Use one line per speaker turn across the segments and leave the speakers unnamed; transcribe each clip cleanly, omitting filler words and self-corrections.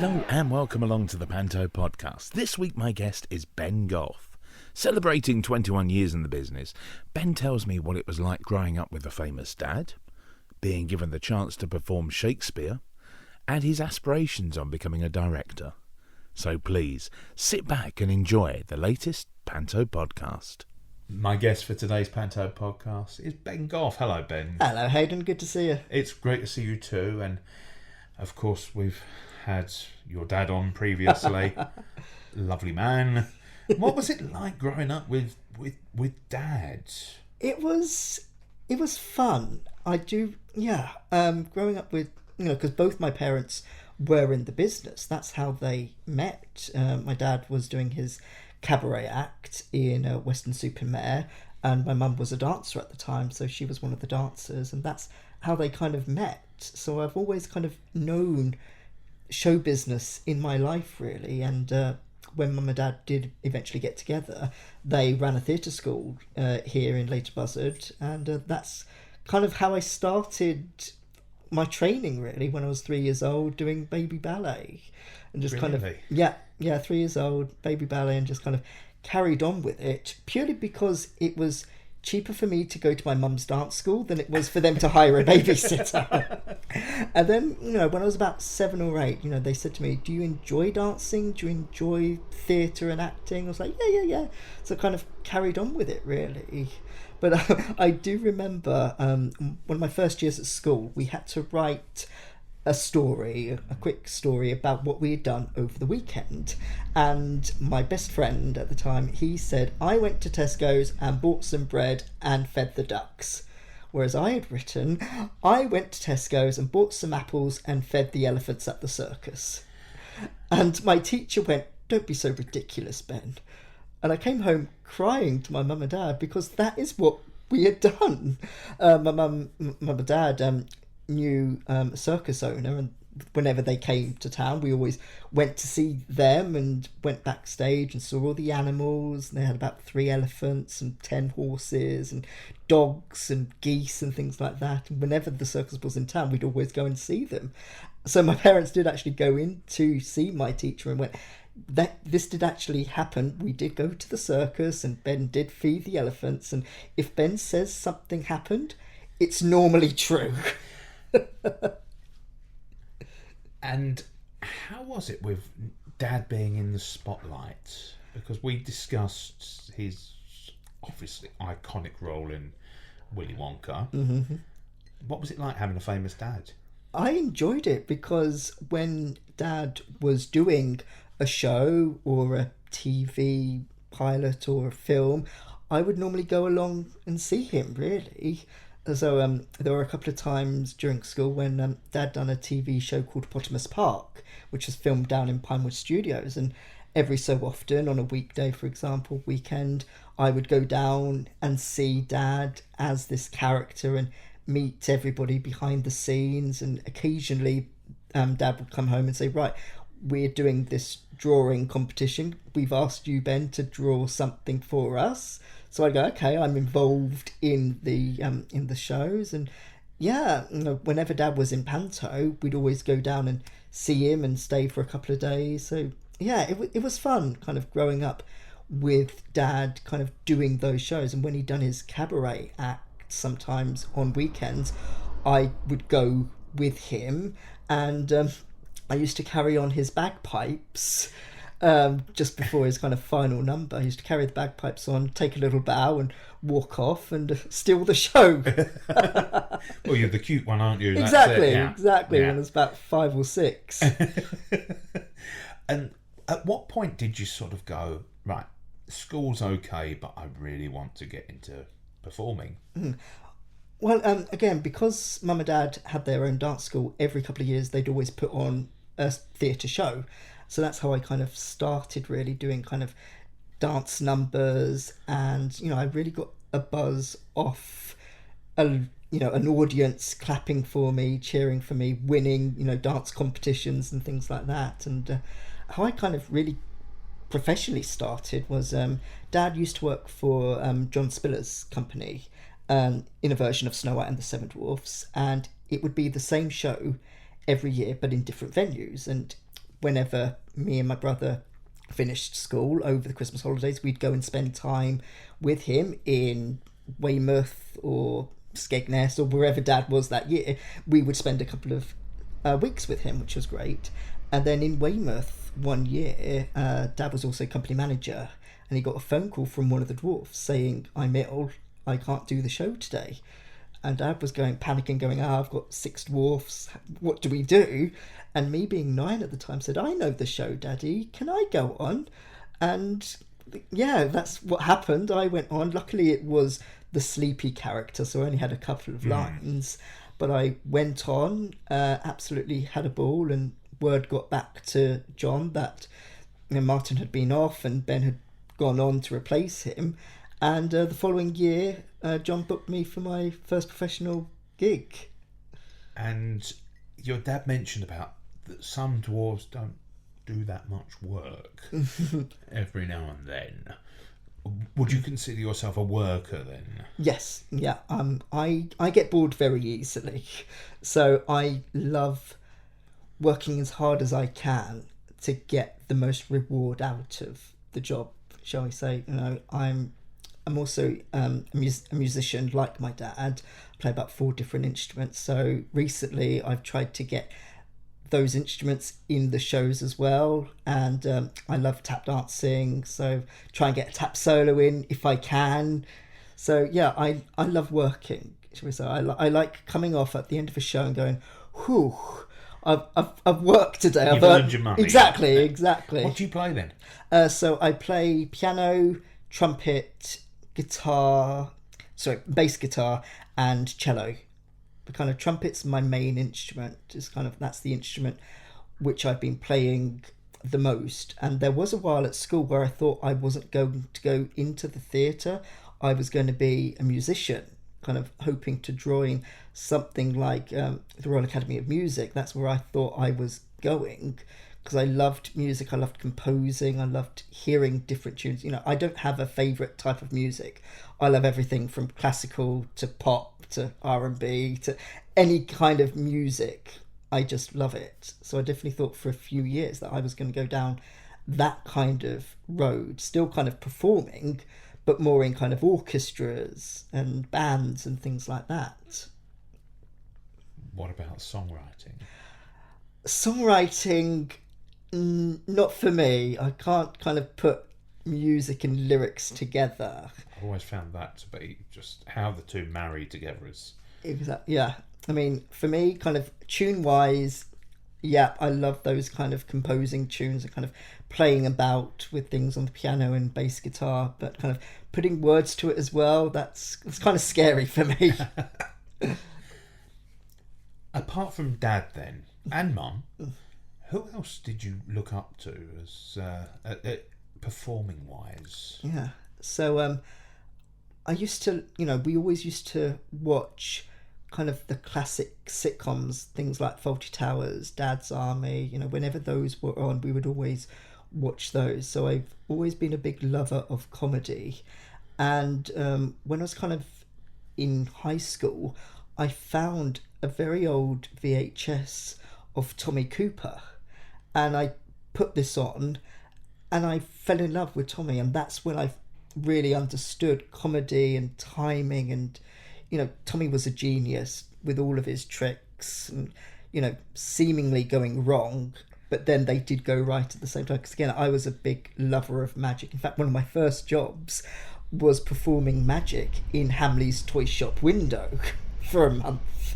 Hello and welcome along to the Panto podcast. This week my guest is Ben Goffe. Celebrating 21 years in the business, Ben tells me what it was like growing up with a famous dad, being given the chance to perform Shakespeare, and his aspirations on becoming a director. So please, sit back and enjoy the latest Panto podcast. My guest for today's Panto podcast is Ben Goffe. Hello, Ben.
Hello, Hayden. Good to see you.
It's great to see you too, and of course we've had your dad on previously. Lovely man. What was it like growing up with Dad?
It was fun. Growing up with, because both my parents were in the business. That's how they met. My dad was doing his cabaret act in Weston-super-Mare, and my mum was a dancer at the time, so she was one of the dancers, and that's how they kind of met. So I've always kind of known show business in my life, really, and when Mum and Dad did eventually get together, they ran a theatre school here in Leighton Buzzard, and that's kind of how I started my training, really, when I was 3 years old, doing baby ballet, and just
Really?
kind of 3 years old, baby ballet, and just kind of carried on with it purely because it was cheaper for me to go to my mum's dance school than it was for them to hire a babysitter. And then, when I was about 7 or 8, they said to me, do you enjoy dancing? Do you enjoy theatre and acting? I was like, yeah. So I kind of carried on with it, really. But I do remember one of my first years at school, we had to write a quick story about what we had done over the weekend. And my best friend at the time, he said, I went to Tesco's and bought some bread and fed the ducks. Whereas I had written, I went to Tesco's and bought some apples and fed the elephants at the circus. And my teacher went, don't be so ridiculous, Ben. And I came home crying to my mum and dad because that is what we had done. My mum and dad knew a circus owner, and whenever they came to town, we always went to see them and went backstage and saw all the animals. And they had about 3 elephants and 10 horses and dogs and geese and things like that. And whenever the circus was in town, we'd always go and see them. So my parents did actually go in to see my teacher and went, this did actually happen. We did go to the circus and Ben did feed the elephants. And if Ben says something happened, it's normally true.
And how was it with Dad being in the spotlight? Because we discussed his obviously iconic role in Willy Wonka.
Mm-hmm.
What was it like having a famous dad?
I enjoyed it because when Dad was doing a show or a TV pilot or a film, I would normally go along and see him, really. So there were a couple of times during school when Dad done a TV show called Potamus Park, which was filmed down in Pinewood Studios, and every so often on a weekday, for example, weekend, I would go down and see Dad as this character and meet everybody behind the scenes. And occasionally Dad would come home and say, right, we're doing this drawing competition. We've asked you, Ben, to draw something for us. So I go, okay, I'm involved in the shows. And whenever Dad was in Panto, we'd always go down and see him and stay for a couple of days. So yeah, it was fun kind of growing up with Dad kind of doing those shows. And when he'd done his cabaret act sometimes on weekends, I would go with him, and I used to carry on his bagpipes just before his kind of final number. He used to carry the bagpipes on, take a little bow and walk off and steal the show.
Well, you're the cute one, aren't you?
Exactly.
Yeah.
When I was about 5 or 6.
And at what point did you sort of go, right, school's okay, but I really want to get into performing?
Well, again, because Mum and Dad had their own dance school, every couple of years they'd always put on a theatre show. So that's how I kind of started really doing kind of dance numbers, and I really got a buzz off an audience clapping for me, cheering for me, winning dance competitions and things like that. And how I kind of really professionally started was Dad used to work for John Spiller's company in a version of Snow White and the Seven Dwarfs, and it would be the same show every year but in different venues. And whenever me and my brother finished school over the Christmas holidays, we'd go and spend time with him in Weymouth or Skegness or wherever Dad was that year. We would spend a couple of weeks with him, which was great. And then in Weymouth one year, Dad was also company manager, and he got a phone call from one of the dwarfs saying, "I'm ill, I can't do the show today." And Dad was panicking, going, I've got 6 dwarfs, what do we do? And me being 9 at the time said, "I know the show, Daddy, can I go on?" And yeah, that's what happened. I went on. Luckily it was the sleepy character, so I only had a couple of lines, but I went on, absolutely had a ball, and word got back to John that Martin had been off and Ben had gone on to replace him. And the following year, John booked me for my first professional gig.
And your dad mentioned about that some dwarves don't do that much work every now and then. Would you consider yourself a worker then?
Yes, yeah. I get bored very easily, so I love working as hard as I can to get the most reward out of the job, shall we say. I'm also a musician like my dad. I play about 4 different instruments. So recently I've tried to get those instruments in the shows as well. And I love tap dancing. So try and get a tap solo in if I can. So yeah, I love working. Shall we say? I like coming off at the end of a show and going, whew, I've worked today.
You've earned your money.
Exactly.
What do you play then?
So I play piano, trumpet, bass guitar and cello. The kind of trumpet's my main instrument. That's the instrument which I've been playing the most. And there was a while at school where I thought I wasn't going to go into the theatre. I was going to be a musician, kind of hoping to join something like the Royal Academy of Music. That's where I thought I was going, because I loved music, I loved composing, I loved hearing different tunes. I don't have a favourite type of music. I love everything from classical to pop to R&B to any kind of music. I just love it. So I definitely thought for a few years that I was going to go down that kind of road, still kind of performing, but more in kind of orchestras and bands and things like that.
What about songwriting?
Songwriting, not for me. I can't kind of put music and lyrics together.
I've always found that to be just how the two marry together is...
Exactly, yeah. I mean, for me, kind of tune-wise, yeah, I love those kind of composing tunes and kind of playing about with things on the piano and bass guitar, but kind of putting words to it as well, that's kind of scary for me.
Apart from Dad then, and Mum, who else did you look up to as performing-wise?
Yeah, so I used to, we always used to watch kind of the classic sitcoms, things like Fawlty Towers, Dad's Army, whenever those were on, we would always watch those. So I've always been a big lover of comedy. And when I was kind of in high school, I found a very old VHS of Tommy Cooper, and I put this on and I fell in love with Tommy, and that's when I really understood comedy and timing. And Tommy was a genius with all of his tricks and seemingly going wrong, but then they did go right at the same time, because again, I was a big lover of magic. In fact, one of my first jobs was performing magic in Hamley's toy shop window for a month.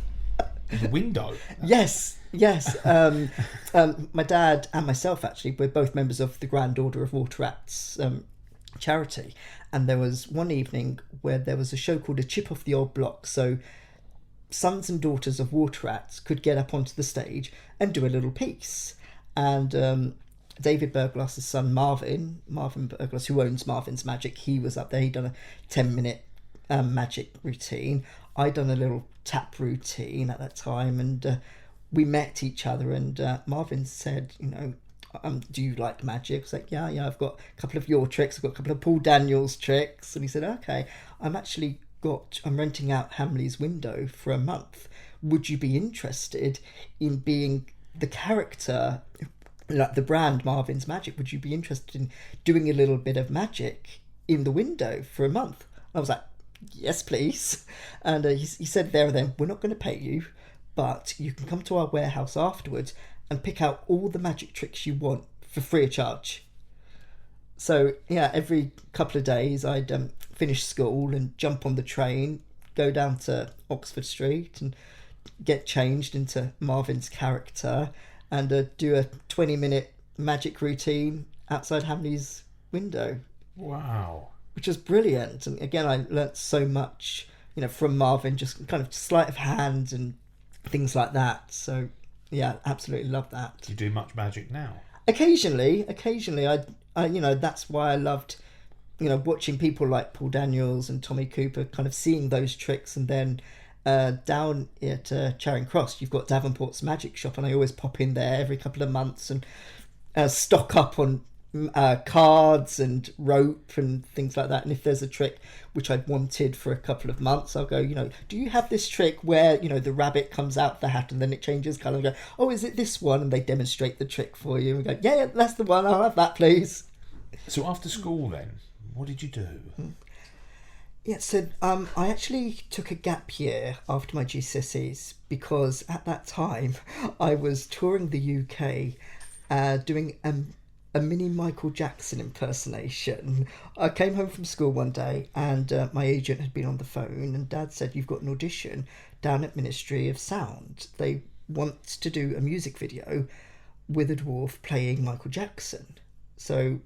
The window?
Yes. My dad and myself, actually, we're both members of the Grand Order of Water Rats charity, and there was one evening where there was a show called A Chip Off the Old Block. So sons and daughters of water rats could get up onto the stage and do a little piece. And David Berglass's son Marvin Berglass, who owns Marvin's Magic, he was up there. He'd done a 10-minute magic routine. I'd done a little tap routine at that time, and we met each other, and Marvin said, do you like magic? I was like, yeah, I've got a couple of your tricks, I've got a couple of Paul Daniels tricks. And he said, okay, I'm renting out Hamley's window for a month. Would you be interested in being the character like the brand Marvin's Magic, would you be interested in doing a little bit of magic in the window for a month? I was like, yes, please. And he said there and then, we're not going to pay you, but you can come to our warehouse afterwards and pick out all the magic tricks you want for free of charge. So yeah, every couple of days I'd finish school and jump on the train, go down to Oxford Street and get changed into Marvin's character and do a 20-minute magic routine outside Hamley's window.
Wow.
Which was brilliant. And again, I learnt so much, from Marvin, just kind of sleight of hand and things like that. So yeah, absolutely love that.
Do you do much magic now?
Occasionally, I that's why I loved, watching people like Paul Daniels and Tommy Cooper, kind of seeing those tricks. And then down at Charing Cross, you've got Davenport's Magic Shop, and I always pop in there every couple of months and stock up on cards and rope and things like that. And if there's a trick which I'd wanted for a couple of months, I'll go, do you have this trick where, the rabbit comes out the hat and then it changes colour, and go, oh, is it this one? And they demonstrate the trick for you and go, yeah, that's the one, I'll have that, please.
So after school then, what did you do?
Yeah, so I actually took a gap year after my GCSEs because at that time I was touring the UK doing a mini Michael Jackson impersonation. I came home from school one day and my agent had been on the phone, and Dad said, you've got an audition down at Ministry of Sound. They want to do a music video with a dwarf playing Michael Jackson. So,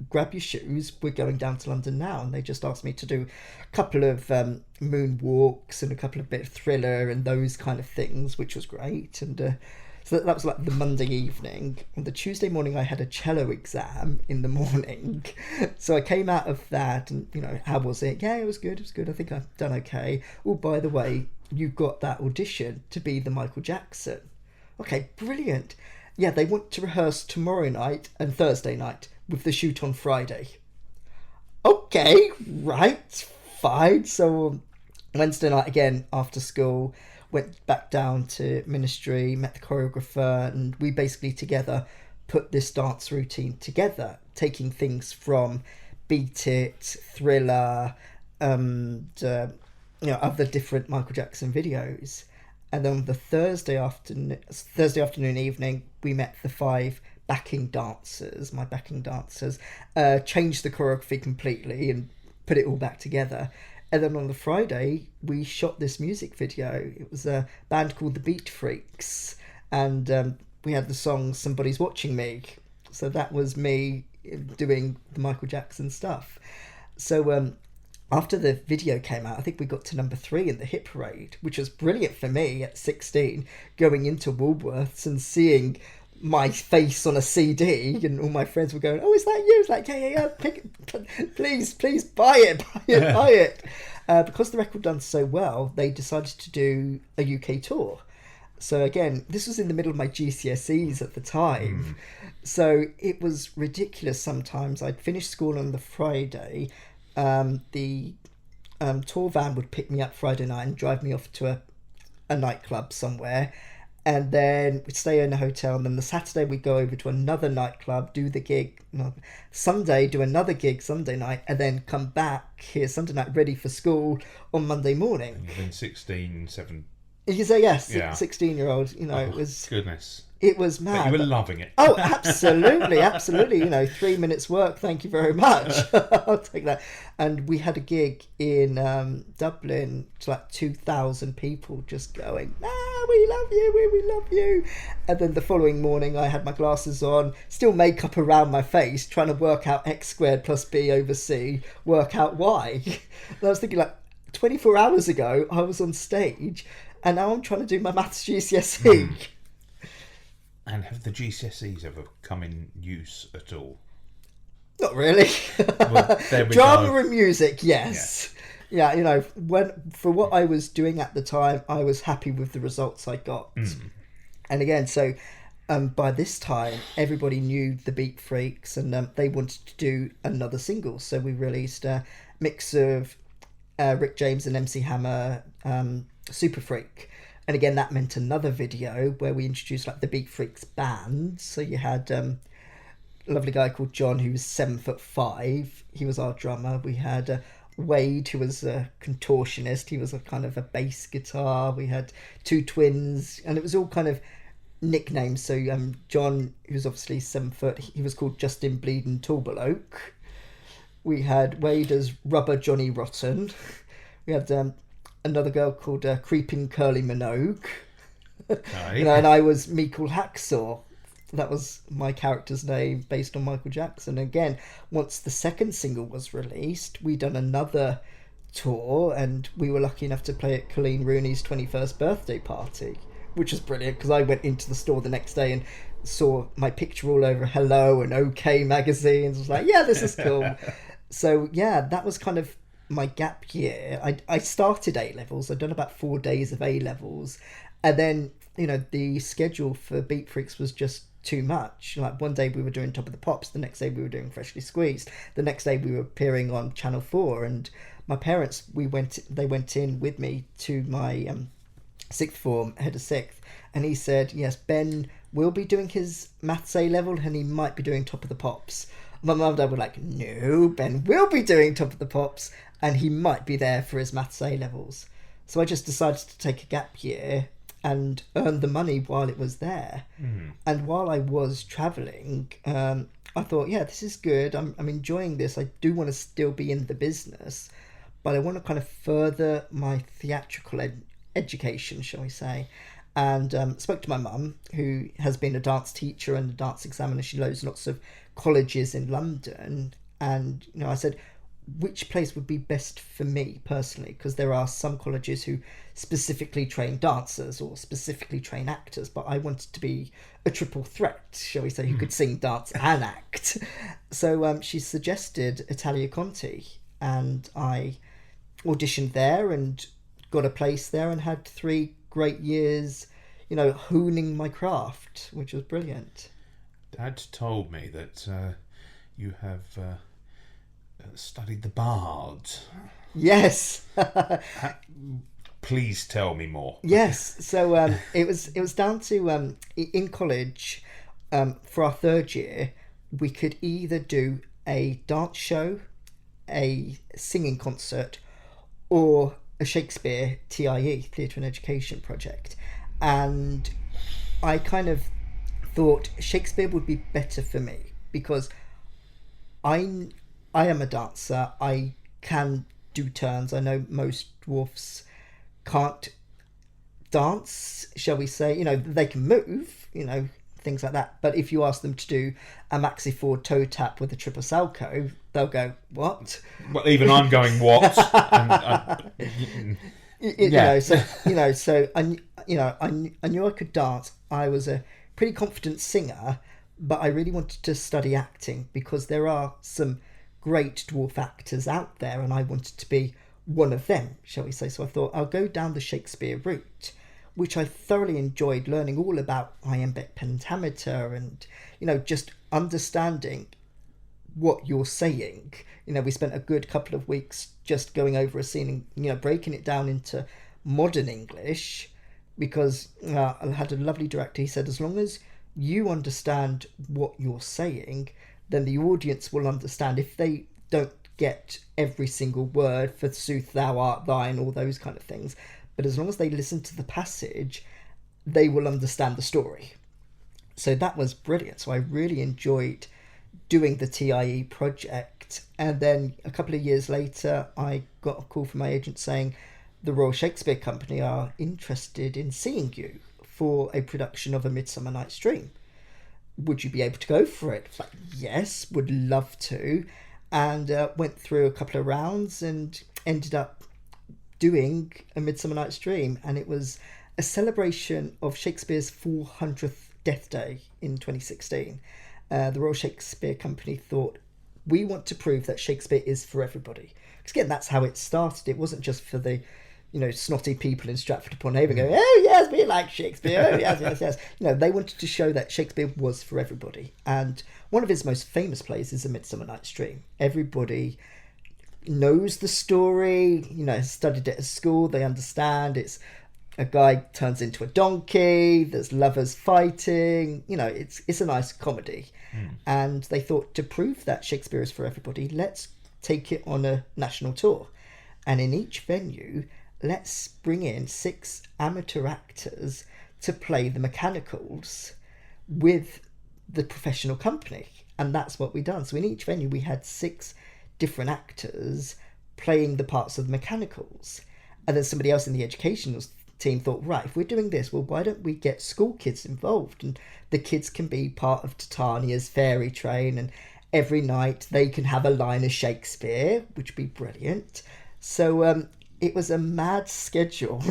grab your shoes, we're going down to London now. And they just asked me to do a couple of moonwalks and a couple of bit of Thriller and those kind of things, which was great. And so that was like the Monday evening. On the Tuesday morning, I had a cello exam in the morning. So I came out of that and, how was it? Yeah, it was good. I think I've done okay. Oh, by the way, you got that audition to be the Michael Jackson. Okay, brilliant. Yeah, they want to rehearse tomorrow night and Thursday night with the shoot on Friday. Okay, right, fine. So Wednesday night again after school, went back down to Ministry, met the choreographer, and we basically together put this dance routine together, taking things from Beat It, Thriller, and other different Michael Jackson videos. And then the Thursday afternoon evening, we met the 5 backing dancers, my backing dancers, changed the choreography completely and put it all back together. And then on the Friday, we shot this music video. It was a band called the Beat Freaks. And we had the song Somebody's Watching Me. So that was me doing the Michael Jackson stuff. So after the video came out, I think we got to number 3 in the hit parade, which was brilliant for me at 16, going into Woolworths and seeing my face on a CD, and all my friends were going, oh, is that you? It's like, yeah, please buy it. Because the record done so well, they decided to do a UK tour. So again, this was in the middle of my GCSEs at the time. So it was ridiculous sometimes. I'd finish school on the Friday. The tour van would pick me up Friday night and drive me off to a nightclub somewhere. And then we'd stay in a hotel, and then the Saturday we'd go over to another nightclub, do the gig. Sunday, do another gig Sunday night, and then come back here Sunday night ready for school on Monday morning. And
you've been 16, 17...
You say yes, yeah. 16-year-old. It was
goodness.
It was mad.
But you were loving it.
Oh, absolutely. 3 minutes work. Thank you very much. I'll take that. And we had a gig in Dublin to like 2,000 people just going, we love you, we love you. And then the following morning, I had my glasses on, still makeup around my face, trying to work out X squared plus B over C, work out Y. And I was thinking, like, 24 hours ago, I was on stage. And now I'm trying to do my maths GCSE.
And have the GCSEs ever come in use at all?
Not really.
Well,
Drama and music, yes. Yeah, for what I was doing at the time, I was happy with the results I got. And again, so by this time, everybody knew the Beat Freaks, and they wanted to do another single. So we released a mix of Rick James and MC Hammer, Super Freak, And again, that meant another video where we introduced like the Beat Freaks band. So you had a lovely guy called John, who was 7'5". He was our drummer. We had Wade, who was a contortionist. He was a kind of a bass guitar. We had two twins, and it was all kind of nicknames. So John, who was obviously 7 foot, he was called Justin Bleeding Tallbaloke. We had Wade as Rubber Johnny Rotten. We had another girl called Creeping Curly Minogue.
Okay.
And I was Meekle Hacksaw. That was my character's name, based on Michael Jackson. Again, once the second single was released, we done another tour, and we were lucky enough to play at Colleen Rooney's 21st birthday party, which was brilliant, because I went into the store the next day and saw my picture all over Hello and OK magazines. I was like, yeah, this is cool. So yeah, that was kind of my gap year. I started A-levels. I'd done about 4 days of A-levels, and then the schedule for Beat Freaks was just too much. Like one day we were doing Top of the Pops, the next day we were doing Freshly Squeezed, the next day we were appearing on Channel 4, and my parents, they went in with me to my sixth form, head of sixth, and he said, yes, Ben will be doing his maths A level and he might be doing Top of the Pops. My mum and dad were like, no, Ben will be doing Top of the Pops and he might be there for his maths A levels. So I just decided to take a gap year and earn the money while it was there. And while I was travelling, I thought, yeah, this is good. I'm enjoying this. I do want to still be in the business, but I want to kind of further my theatrical education, shall we say. And spoke to my mum, who has been a dance teacher and a dance examiner. She knows lots of colleges in London. And, I said, which place would be best for me personally? Because there are some colleges who specifically train dancers or specifically train actors, but I wanted to be a triple threat, shall we say, who could sing, dance and act. So she suggested Italia Conti, and I auditioned there and got a place there and had 3 great years, honing my craft, which was brilliant.
Dad told me that you have studied the Bard.
Yes.
Please tell me more.
Yes. So it was down to in college, for our 3rd year, we could either do a dance show, a singing concert, or a Shakespeare TIE, Theatre and Education project. And I kind of thought Shakespeare would be better for me because I am a dancer. I can do turns. I know most dwarfs can't dance, shall we say. They can move, things like that. But if you ask them to do a maxi forward toe tap with a triple salco, they'll go, what?
Well, even I'm going, what?
So I knew I could dance. I was a pretty confident singer, but I really wanted to study acting because there are some great dwarf actors out there, and I wanted to be one of them, shall we say. So I thought I'll go down the Shakespeare route, which I thoroughly enjoyed, learning all about iambic pentameter and, just understanding what you're saying. We spent a good couple of weeks just going over a scene and, breaking it down into modern English, because I had a lovely director. He said, as long as you understand what you're saying, then the audience will understand. If they don't get every single word, forsooth thou art thine, all those kind of things, but as long as they listen to the passage, they will understand the story. So that was brilliant. So I really enjoyed doing the TIE project. And then a couple of years later, I got a call from my agent saying the Royal Shakespeare Company are interested in seeing you for a production of A Midsummer Night's Dream. Would you be able to go for it? Like, yes, would love to. And went through a couple of rounds and ended up doing A Midsummer Night's Dream. And it was a celebration of Shakespeare's 400th death day in 2016. The Royal Shakespeare Company thought, we want to prove that Shakespeare is for everybody. Because again, that's how it started. It wasn't just for the snotty people in Stratford-upon-Avon going, oh yes, we like Shakespeare, oh yes. They wanted to show that Shakespeare was for everybody. And one of his most famous plays is A Midsummer Night's Dream. Everybody knows the story, has studied it at school, they understand. It's a guy turns into a donkey, there's lovers fighting, it's a nice comedy. And they thought, to prove that Shakespeare is for everybody, let's take it on a national tour. And in each venue, let's bring in 6 amateur actors to play the mechanicals with the professional company. And that's what we done. So in each venue, we had 6 different actors playing the parts of the mechanicals. And then somebody else in the educational team thought, right, if we're doing this, well, why don't we get school kids involved? And the kids can be part of Titania's fairy train, and every night they can have a line of Shakespeare, which would be brilliant. So it was a mad schedule.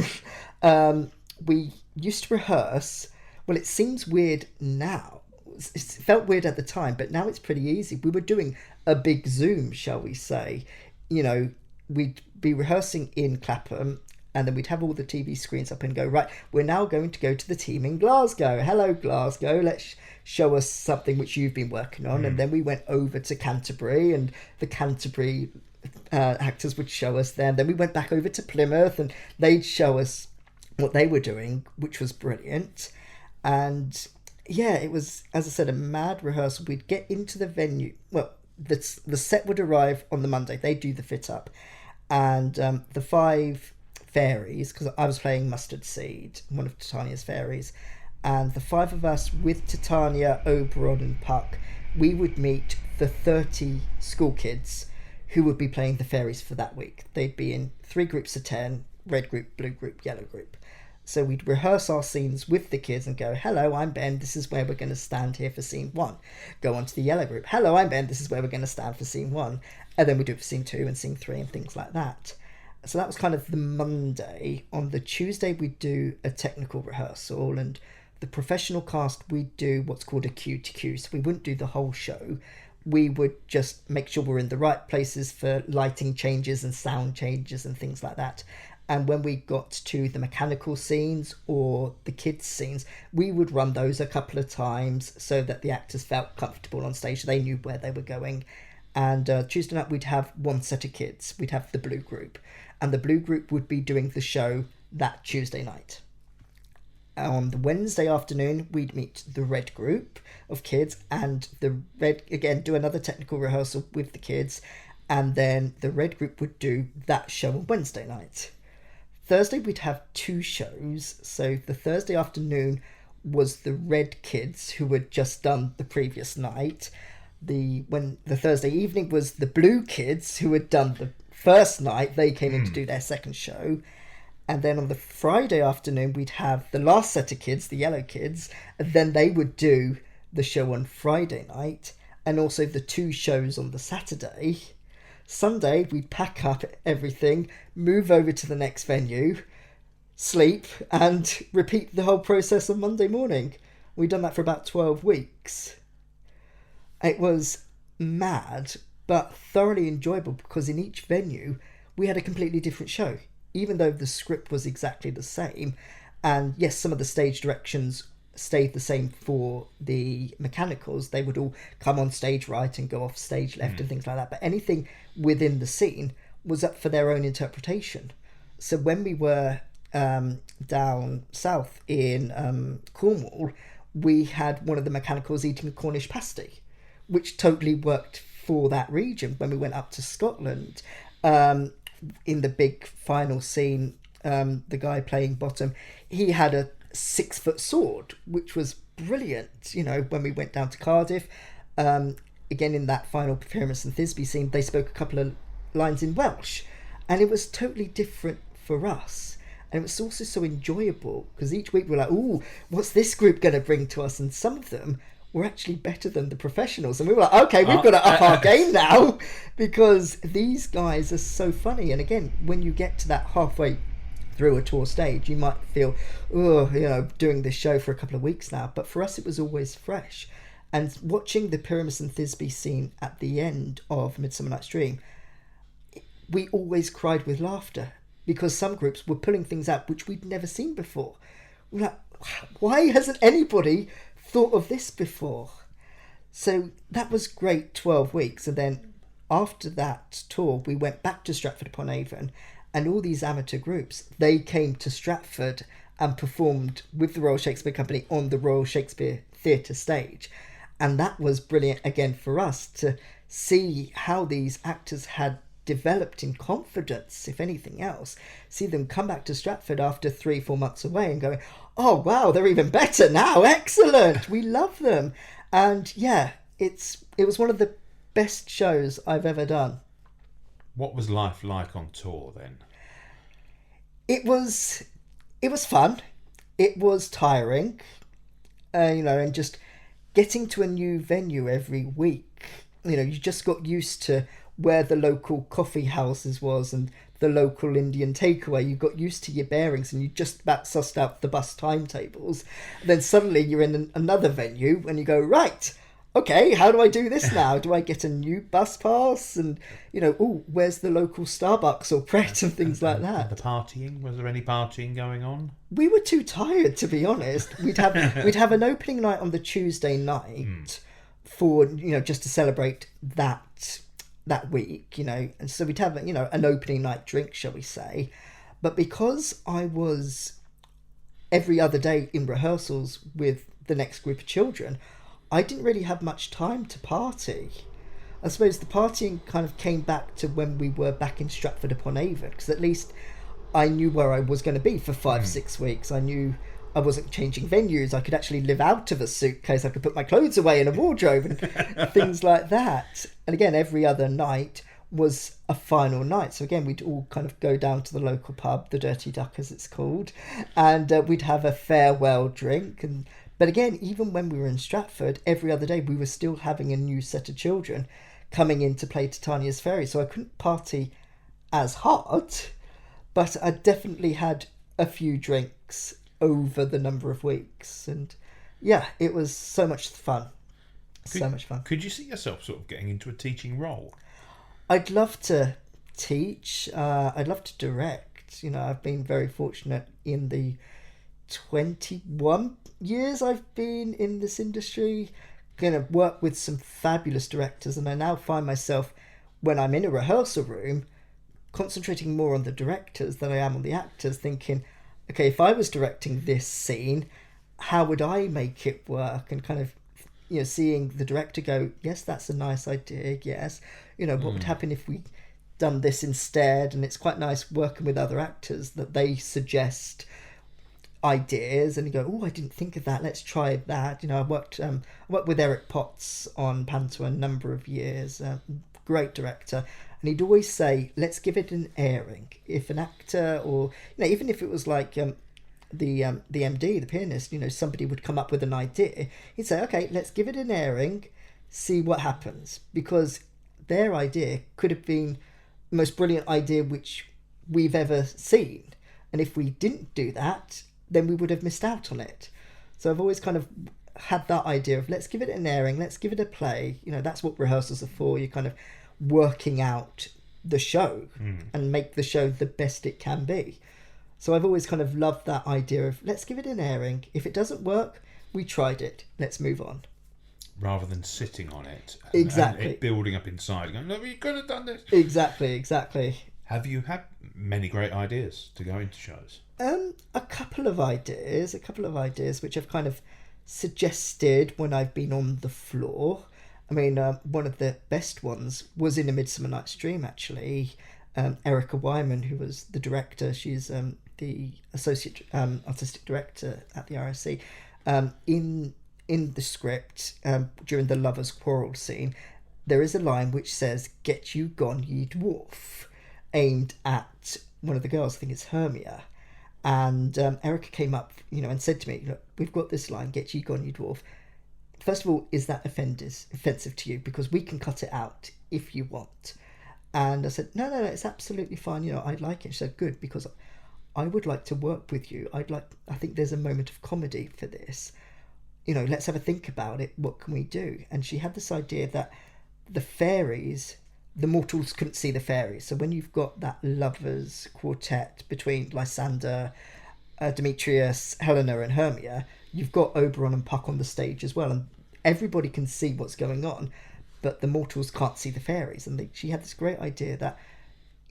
We used to rehearse. Well, it seems weird now. It felt weird at the time, but now it's pretty easy. We were doing a big Zoom, shall we say. We'd be rehearsing in Clapham, and then we'd have all the TV screens up and go, right, we're now going to go to the team in Glasgow. Hello, Glasgow. Let's show us something which you've been working on. And then we went over to Canterbury, and the Canterbury actors would show us them. Then we went back over to Plymouth, and they'd show us what they were doing, which was brilliant. And yeah, it was, as I said, a mad rehearsal. We'd get into the venue. Well, the set would arrive on the Monday. They'd do the fit up. And the 5 fairies, because I was playing Mustard Seed, one of Titania's fairies, and the 5 of us with Titania, Oberon and Puck, we would meet the 30 school kids who would be playing the fairies for that week. They'd be in 3 groups of 10, red group, blue group, yellow group. So we'd rehearse our scenes with the kids and go, hello, I'm Ben, this is where we're going to stand here for scene 1. Go on to the yellow group. Hello, I'm Ben, this is where we're going to stand for scene 1. And then we do it for scene 2 and scene 3 and things like that. So that was kind of the Monday. On the Tuesday, we'd do a technical rehearsal, and the professional cast, we'd do what's called a Q to Q. So we wouldn't do the whole show. We would just make sure we're in the right places for lighting changes and sound changes and things like that. And when we got to the mechanical scenes or the kids scenes, we would run those a couple of times so that the actors felt comfortable on stage. They knew where they were going. And Tuesday night, we'd have 1 set of kids. We'd have the blue group. And the blue group would be doing the show that Tuesday night. On the Wednesday afternoon, we'd meet the red group of kids. And the red, again, do another technical rehearsal with the kids. And then the red group would do that show on Wednesday night. Thursday, we'd have 2 shows. So the Thursday afternoon was the red kids who had just done the previous night. When the Thursday evening was the blue kids who had done the first night. They came in to do their second show. And then on the Friday afternoon, we'd have the last set of kids, the yellow kids, and then they would do the show on Friday night, and also the 2 shows on the Saturday. Sunday, we'd pack up everything, move over to the next venue, sleep, and repeat the whole process on Monday morning. We'd done that for about 12 weeks. It was mad, but thoroughly enjoyable, because in each venue, we had a completely different show, even though the script was exactly the same. And yes, some of the stage directions stayed the same for the mechanicals. They would all come on stage right and go off stage left and things like that. But anything within the scene was up for their own interpretation. So when we were down south in Cornwall, we had one of the mechanicals eating a Cornish pasty, which totally worked for that region. When we went up to Scotland, in the big final scene, the guy playing Bottom, he had a 6-foot sword, which was brilliant. When we went down to Cardiff, again in that final Pyramus and Thisbe scene, they spoke a couple of lines in Welsh, and it was totally different for us. And it was also so enjoyable, because each week we were like, ooh, what's this group going to bring to us? And some of them were actually better than the professionals. And we were like, okay, we've got to up our game now, because these guys are so funny. And again, when you get to that halfway through a tour stage, you might feel, doing this show for a couple of weeks now. But for us, it was always fresh. And watching the Pyramus and Thisbe scene at the end of Midsummer Night's Dream, we always cried with laughter, because some groups were pulling things out which we'd never seen before. We're like, why hasn't anybody thought of this before? So that was great 12 weeks. And then after that tour, we went back to Stratford-upon-Avon, And all these amateur groups, they came to Stratford and performed with the Royal Shakespeare Company on the Royal Shakespeare Theatre stage. And that was brilliant again for us to see how these actors had developed in confidence, if anything else. See them come back to Stratford after 3-4 months away and going, oh wow, they're even better now, excellent, we love them. And yeah, it was one of the best shows I've ever done.
What was life like on tour then?
It was fun. It was tiring, and just getting to a new venue every week. You just got used to where the local coffee houses was and the local Indian takeaway. You got used to your bearings and you just about sussed out the bus timetables. Then suddenly you're in another venue and you go, right, okay, how do I do this now? Do I get a new bus pass? And, where's the local Starbucks or Pret and things like that?
And the partying? Was there any partying going on?
We were too tired, to be honest. We'd have an opening night on the Tuesday night for, just to celebrate that week, and so we'd have, an opening night drink, shall we say. But because I was every other day in rehearsals with the next group of children, I didn't really have much time to party. I suppose the partying kind of came back to when we were back in Stratford upon Avon, because at least I knew where I was going to be for 5-6 weeks. I knew I wasn't changing venues. I could actually live out of a suitcase. I could put my clothes away in a wardrobe and things like that. And again, every other night was a final night. So again, we'd all kind of go down to the local pub, the Dirty Duck as it's called, and we'd have a farewell drink. But again, even when we were in Stratford, every other day we were still having a new set of children coming in to play Titania's Fairy. So I couldn't party as hard, but I definitely had a few drinks over the number of weeks. And yeah, it was so much fun. Much fun.
Could you see yourself sort of getting into a teaching role?
I'd love to teach. I'd love to direct. I've been very fortunate in the 21 years I've been in this industry, work with some fabulous directors, and I now find myself, when I'm in a rehearsal room, concentrating more on the directors than I am on the actors, thinking, okay, if I was directing this scene, how would I make it work? And kind of, seeing the director go, yes, that's a nice idea, yes. What would happen if we done this instead? And it's quite nice working with other actors that they suggest ideas and you go, oh, I didn't think of that, let's try that. I worked with Eric Potts on Panto a number of years, great director, and he'd always say, let's give it an airing. If an actor, or even if it was like the MD, the pianist, somebody would come up with an idea, he'd say, okay, let's give it an airing, see what happens, because their idea could have been the most brilliant idea which we've ever seen, and if we didn't do that, then we would have missed out on it. So I've always kind of had that idea of, let's give it an airing, let's give it a play. That's what rehearsals are for. You're kind of working out the show and make the show the best it can be. So I've always kind of loved that idea of, let's give it an airing. If it doesn't work, we tried it, let's move on.
Rather than sitting on it.
Exactly.
And it building up inside, going, no, you could have done this.
Exactly.
Have you had many great ideas to go into shows?
A couple of ideas which I've kind of suggested when I've been on the floor. I mean, one of the best ones was in A Midsummer Night's Dream, actually. Erica Wyman, who was the director, she's the associate artistic director at the RSC. In the script, during the lovers' quarrel scene, there is a line which says, "Get you gone, ye dwarf," aimed at one of the girls, I think it's Hermia. And Erica came up, and said to me, look, we've got this line, "Get you gone, you dwarf." First of all, is that offensive to you? Because we can cut it out if you want. And I said, no, it's absolutely fine. I'd like it. She said, good, because I would like to work with you. I think there's a moment of comedy for this. Let's have a think about it. What can we do? And she had this idea that the fairies, the mortals couldn't see the fairies. So when you've got that lovers quartet between Lysander, Demetrius, Helena and Hermia, you've got Oberon and Puck on the stage as well, and everybody can see what's going on, but the mortals can't see the fairies. And she had this great idea that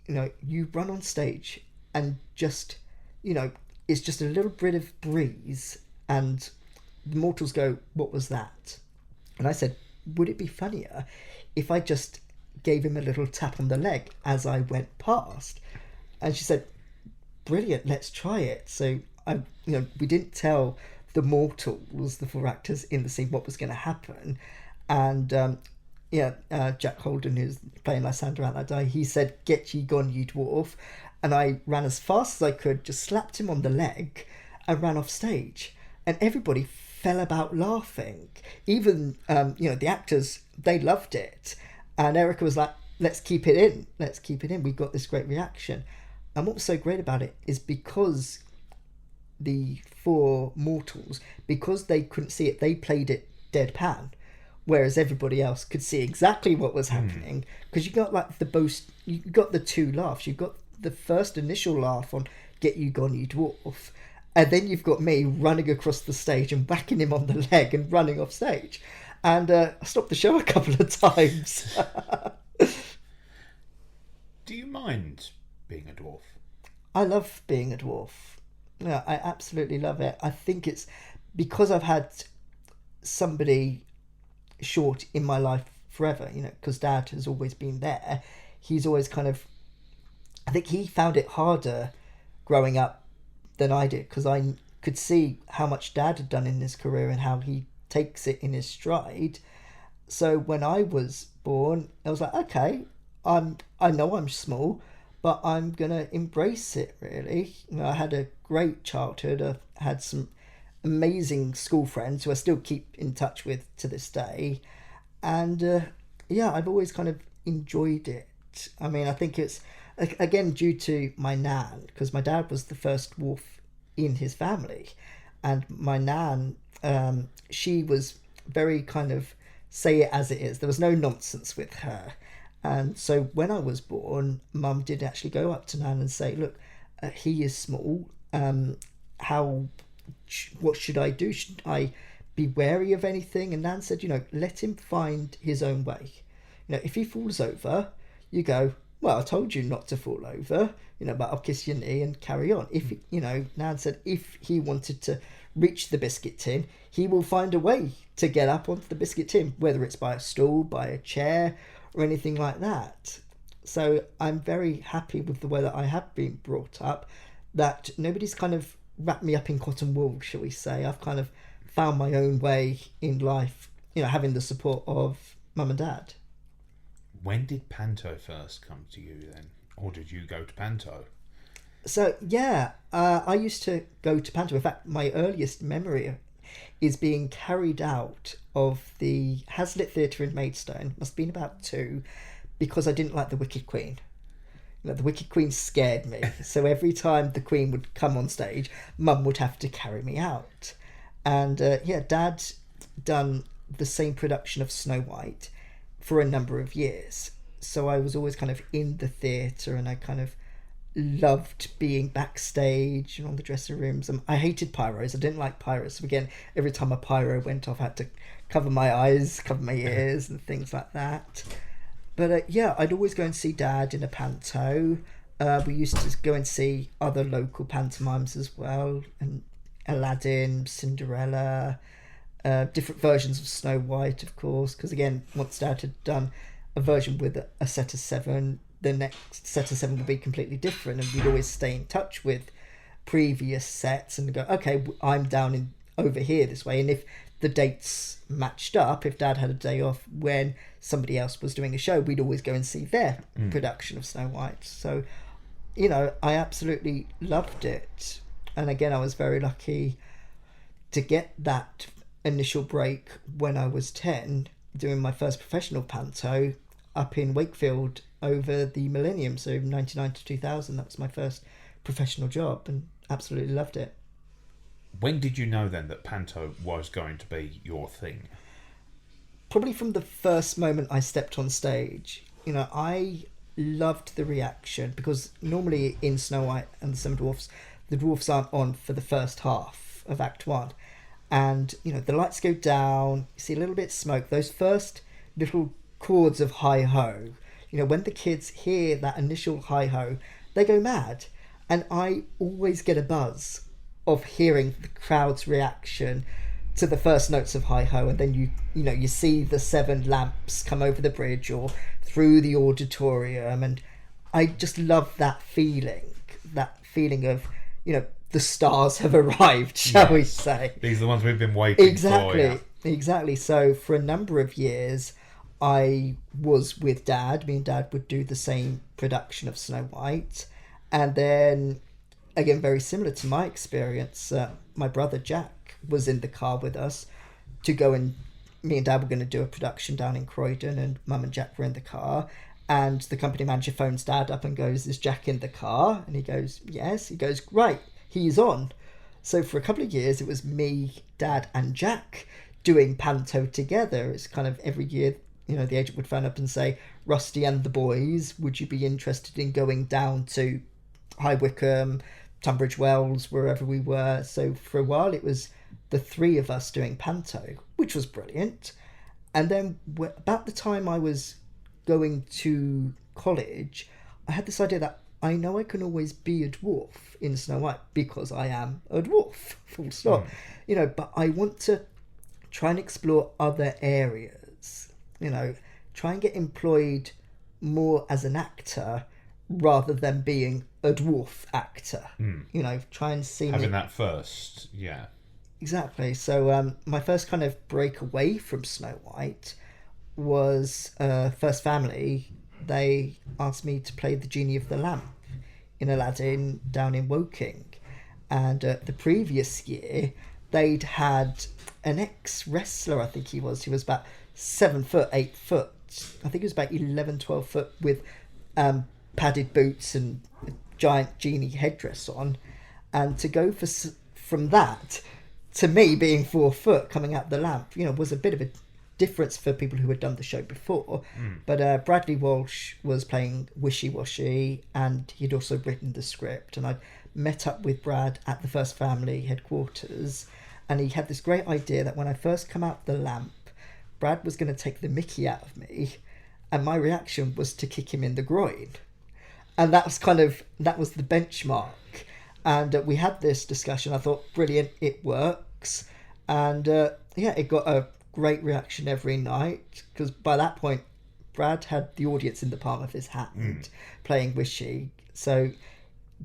you run on stage and just, it's just a little bit of breeze, and the mortals go, what was that? And I said, would it be funnier if I just gave him a little tap on the leg as I went past? And she said, brilliant, let's try it. So we didn't tell the mortals, the four actors in the scene, what was going to happen. And Jack Holden, who's playing Lysander out that day, he said, get ye gone, you dwarf. And I ran as fast as I could, just slapped him on the leg and ran off stage. And everybody fell about laughing. Even, the actors, they loved it. And Erica was like, let's keep it in. We got this great reaction. And what was so great about it is because the four mortals, because they couldn't see it, they played it deadpan, whereas everybody else could see exactly what was happening. Because you got you got the two laughs. You got the first initial laugh on "Get You Gone, You Dwarf," and then you've got me running across the stage and whacking him on the leg and running off stage. And I stopped the show a couple of times.
Do you mind being a dwarf?
I love being a dwarf. Yeah, I absolutely love it. I think it's because I've had somebody short in my life forever, because Dad has always been there. He's always I think he found it harder growing up than I did, because I could see how much Dad had done in his career and how he takes it in his stride. So when I was born, I was like, okay, I know I'm small, but I'm gonna embrace it, really. I had a great childhood. I had some amazing school friends who I still keep in touch with to this day, and I've always enjoyed it. I mean, I think it's again due to my nan, because my dad was the first dwarf in his family, and my nan, she was very say it as it is. There was no nonsense with her. And so when I was born, Mum did actually go up to Nan and say, look, he is small. What should I do? Should I be wary of anything? And Nan said, let him find his own way. If he falls over, you go, well, I told you not to fall over, but I'll kiss your knee and carry on. If, Nan said, if he wanted to reach the biscuit tin, he will find a way to get up onto the biscuit tin, whether it's by a stool, by a chair, or anything like that. So I'm very happy with the way that I have been brought up, that nobody's wrapped me up in cotton wool, shall we say. I've found my own way in life, having the support of Mum and Dad.
When did Panto first come to you then? Or did you go to Panto?
So, I used to go to Panto. In fact, my earliest memory is being carried out of the Hazlitt Theatre in Maidstone. Must have been about 2, because I didn't like the Wicked Queen. The Wicked Queen scared me. So every time the Queen would come on stage, Mum would have to carry me out. And Dad done the same production of Snow White for a number of years. So I was always in the theatre, and I loved being backstage and on the dressing rooms. I hated pyros. I didn't like pyros. So again, every time a pyro went off, I had to cover my eyes, cover my ears, and things like that. But I'd always go and see Dad in a panto. We used to go and see other local pantomimes as well, and Aladdin, Cinderella, different versions of Snow White, of course, because again, once Dad had done a version with a set of 7, the next set of 7 would be completely different, and we'd always stay in touch with previous sets and go, okay, I'm down over here this way. And if the dates matched up, if Dad had a day off when somebody else was doing a show, we'd always go and see their production of Snow White. So, I absolutely loved it. And again, I was very lucky to get that initial break when I was 10, doing my first professional panto up in Wakefield over the millennium, so 99 to 2000. That was my first professional job, and absolutely loved it.
When did you know then that Panto was going to be your thing?
Probably from the first moment I stepped on stage. I loved the reaction, because normally in Snow White and the Seven Dwarfs, the dwarfs aren't on for the first half of Act 1. And, the lights go down, you see a little bit of smoke. Those first little chords of hi-ho, when the kids hear that initial hi-ho, they go mad. And I always get a buzz of hearing the crowd's reaction to the first notes of hi-ho, and then you see the 7 lamps come over the bridge or through the auditorium, and I just love that feeling of, the stars have arrived, shall we say.
These are the ones we've been waiting for.
Exactly. So for a number of years, I was with Dad. Me and Dad would do the same production of Snow White. And then, again, very similar to my experience, my brother Jack was in the car with us to go, and me and Dad were going to do a production down in Croydon, and Mum and Jack were in the car. And the company manager phones Dad up and goes, "Is Jack in the car?" And he goes, "Yes." He goes, "Right, he's on." So for a couple of years, it was me, Dad and Jack doing Panto together. It's kind of every year, the agent would phone up and say, "Rusty and the boys, would you be interested in going down to High Wycombe, Tunbridge Wells, wherever we were?" So for a while, it was the 3 of us doing Panto, which was brilliant. And then about the time I was going to college, I had this idea that I know I can always be a dwarf in Snow White because I am a dwarf, full stop. But I want to try and explore other areas, try and get employed more as an actor rather than being a dwarf actor. Try and see
having that first,
exactly. So my first kind of break away from Snow White was First Family. They asked me to play the Genie of the Lamp in Aladdin down in Woking, and the previous year they'd had an ex-wrestler, I think he was about 7 foot, 8 foot, I think he was about 11, 12 foot, with padded boots and a giant genie headdress on, and to go from that to me being 4 foot coming out the lamp, was a bit of a difference for people who had done the show before. But Bradley Walsh was playing Wishy Washy, and he'd also written the script, and I'd met up with Brad at the First Family headquarters, and he had this great idea that when I first come out the lamp, Brad was going to take the mickey out of me, and my reaction was to kick him in the groin. And that was the benchmark. And we had this discussion. I thought, brilliant, it works. And it got a great reaction every night, because by that point Brad had the audience in the palm of his hand playing Wishy. So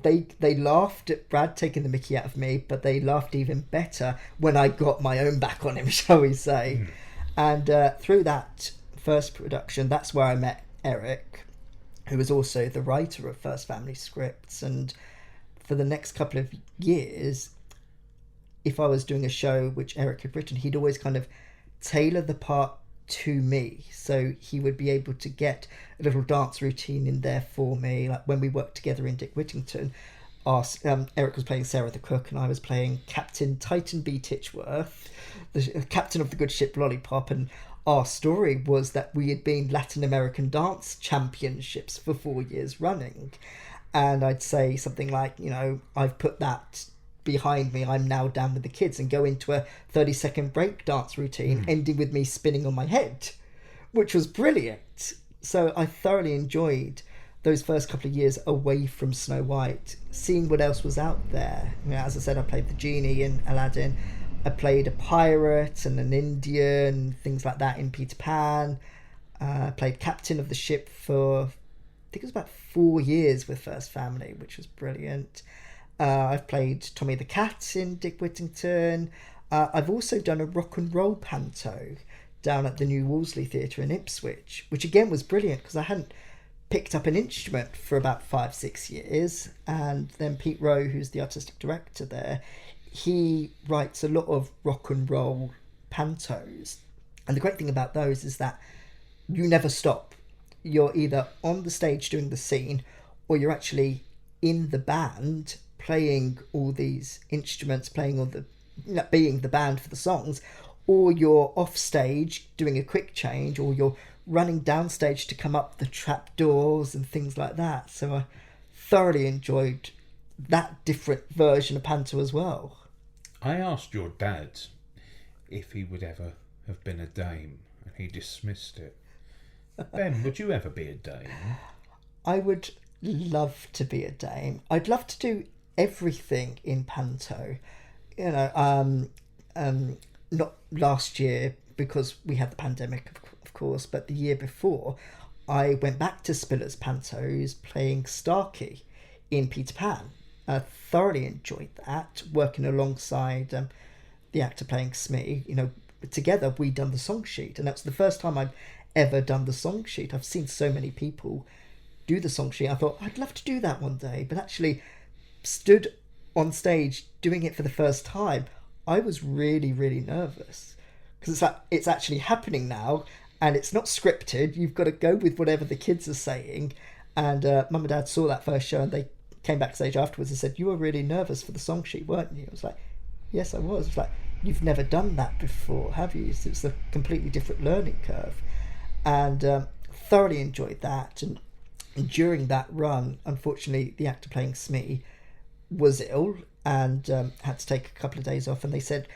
they laughed at Brad taking the mickey out of me, but they laughed even better when I got my own back on him, shall we say. And through that first production, that's where I met Eric, who was also the writer of First Family scripts. And for the next couple of years, if I was doing a show which Eric had written, he'd always kind of tailor the part to me. So he would be able to get a little dance routine in there for me. Like when we worked together in Dick Whittington, Eric was playing Sarah the Cook, and I was playing Captain Titan B. Titchworth, the captain of the good ship Lollipop. And our story was that we had been Latin American dance championships for 4 years running. And I'd say something like, I've put that behind me, I'm now down with the kids, and go into a 30-second break dance routine, ending with me spinning on my head, which was brilliant. So I thoroughly enjoyed those first couple of years away from Snow White, seeing what else was out there. As I said, I played the genie in Aladdin. I played a pirate and an Indian, things like that in Peter Pan. I played captain of the ship for, I think it was about 4 years with First Family, which was brilliant. I've played Tommy the Cat in Dick Whittington. I've also done a rock and roll panto down at the New Wolseley Theatre in Ipswich, which again was brilliant because I hadn't picked up an instrument for about 5-6 years. And then Pete Rowe, who's the artistic director there, he writes a lot of rock and roll pantos. And the great thing about those is that you never stop. You're either on the stage doing the scene, or you're actually in the band playing all these instruments, playing all the, being the band for the songs, or you're off stage doing a quick change, or you're running downstage to come up the trap doors and things like that. So I thoroughly enjoyed that different version of panto as well.
I asked your dad if he would ever have been a dame, and he dismissed it. Ben, would you ever be a dame?
I would love to be a dame. I'd love to do everything in Panto. You know, not last year because we had the pandemic, of course, but the year before, I went back to Spiller's Pantos playing Starkey in Peter Pan. I thoroughly enjoyed that, working alongside the actor playing Smee. You know, together we done the song sheet, and that's the first time I've ever done the song sheet. I've seen so many people do the song sheet. I thought I'd love to do that one day, but actually stood on stage doing it for the first time, I was really, really nervous because it's actually happening now, and it's not scripted. You've got to go with whatever the kids are saying. And Mum and Dad saw that first show, and they came back stage afterwards and said, "You were really nervous for the song sheet, weren't you?" I was like, "Yes, I was." It's like, "You've never done that before, have you?" So it's a completely different learning curve, and thoroughly enjoyed that. And during that run, unfortunately, the actor playing Smee was ill and had to take a couple of days off, and they said,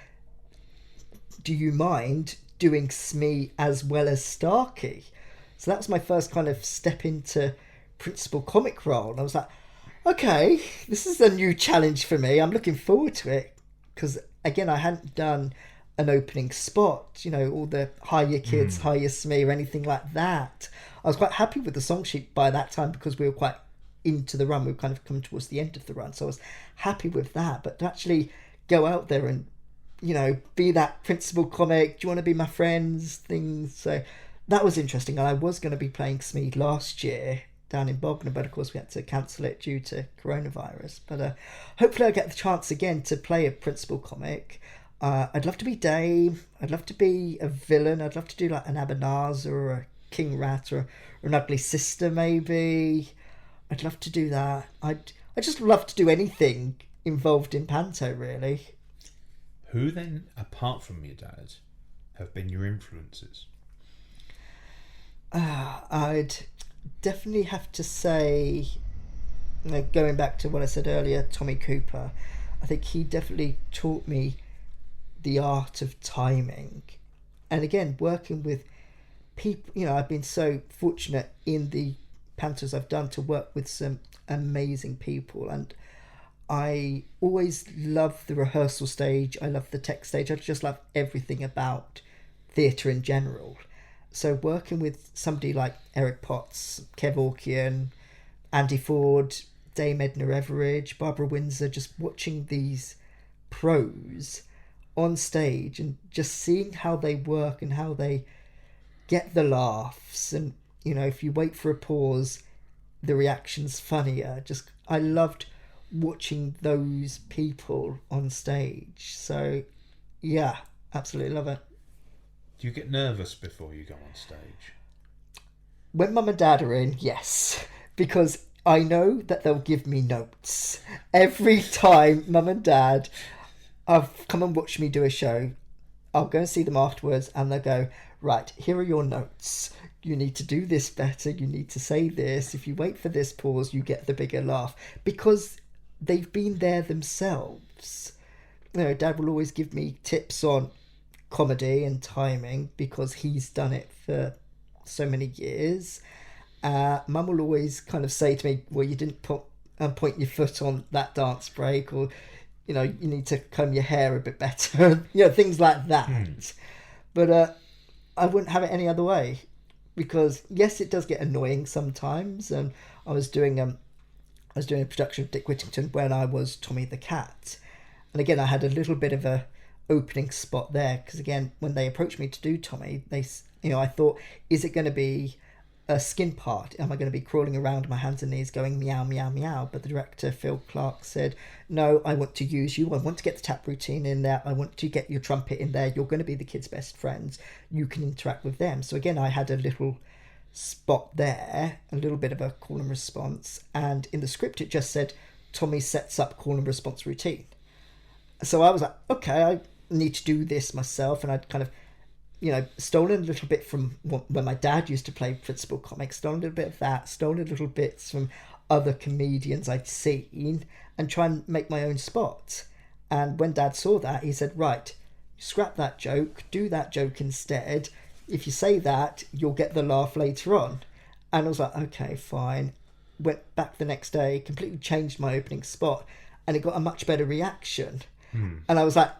"Do you mind doing Smee as well as Starkey?" So that was my first kind of step into principal comic role, and I was like, okay, this is a new challenge for me. I'm looking forward to it, because again, I hadn't done an opening spot, you know, all the hire kids, hire Smee or anything like that. I was quite happy with the song sheet by that time because we were quite into the run. We were kind of coming towards the end of the run, so I was happy with that. But to actually go out there and, you know, be that principal comic, do you want to be my friends, things. So that was interesting. And I was going to be playing Smee last year down in Bognor, but of course we had to cancel it due to coronavirus. But hopefully I'll get the chance again to play a principal comic. I'd love to be Dame. I'd love to be a villain. I'd love to do like an Abanazar or a King Rat or an Ugly Sister maybe. I'd love to do that. I just love to do anything involved in Panto, really.
Who then, apart from your dad, have been your influences?
I'd definitely have to say, you know, going back to what I said earlier, Tommy Cooper. I think he definitely taught me the art of timing. And again, working with people, you know, I've been so fortunate in the Pantos I've done to work with some amazing people, and I always love the rehearsal stage. I love the tech stage. I just love everything about theatre in general. So working with somebody like Eric Potts, Kev Orkian, Andy Ford, Dame Edna Everidge, Barbara Windsor, just watching these pros on stage and just seeing how they work and how they get the laughs. And, you know, if you wait for a pause, the reaction's funnier. Just, I loved watching those people on stage. So, yeah, absolutely love it.
Do you get nervous before you go on stage?
When Mum and Dad are in, yes, because I know that they'll give me notes. Every time Mum and Dad have come and watched me do a show, I'll go and see them afterwards and they'll go, right, here are your notes. You need to do this better. You need to say this. If you wait for this pause, you get the bigger laugh. Because they've been there themselves. You know, Dad will always give me tips on comedy and timing because he's done it for so many years. Mum will always kind of say to me, well, you didn't point your foot on that dance break, or, you know, you need to comb your hair a bit better. You know, things like that. But I wouldn't have it any other way, because yes, it does get annoying sometimes. And I was doing a production of Dick Whittington when I was Tommy the Cat, and again I had a little bit of a opening spot there, because again, when they approached me to do Tommy, they, you know, I thought, is it going to be a skin part? Am I going to be crawling around on my hands and knees going meow meow meow? But the director Phil Clark said, no, I want to use you. I want to get the tap routine in there. I want to get your trumpet in there. You're going to be the kids' best friends. You can interact with them. So again, I had a little spot there, a little bit of a call and response, and in the script it just said Tommy sets up call and response routine. So I was like, okay, I need to do this myself. And I'd kind of, you know, stolen a little bit from when my dad used to play principal comics, stolen a little bit of that, stolen little bits from other comedians I'd seen, and try and make my own spot. And when Dad saw that, he said, right, scrap that joke, do that joke instead, if you say that, you'll get the laugh later on. And I was like, okay, fine. Went back the next day, completely changed my opening spot, and it got a much better reaction. And I was like,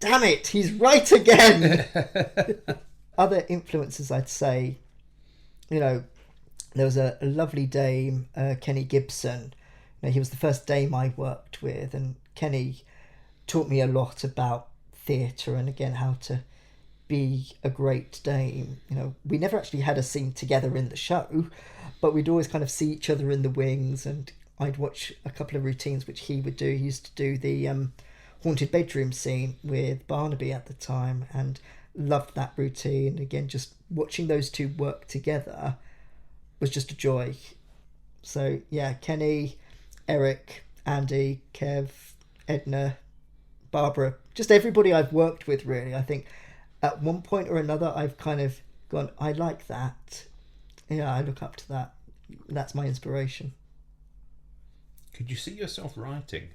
damn it, he's right again. Other influences, I'd say, you know, there was a lovely dame, Kenny Gibson. You know, he was the first dame I worked with, and Kenny taught me a lot about theatre and, again, how to be a great dame. You know, we never actually had a scene together in the show, but we'd always kind of see each other in the wings, and I'd watch a couple of routines which he would do. He used to do the haunted bedroom scene with Barnaby at the time, and loved that routine. Again, just watching those two work together was just a joy. So yeah, Kenny, Eric, Andy, Kev, Edna, Barbara, just everybody I've worked with, really. I think at one point or another I've kind of gone, I like that. Yeah, I look up to that. That's my inspiration.
Could you see yourself writing?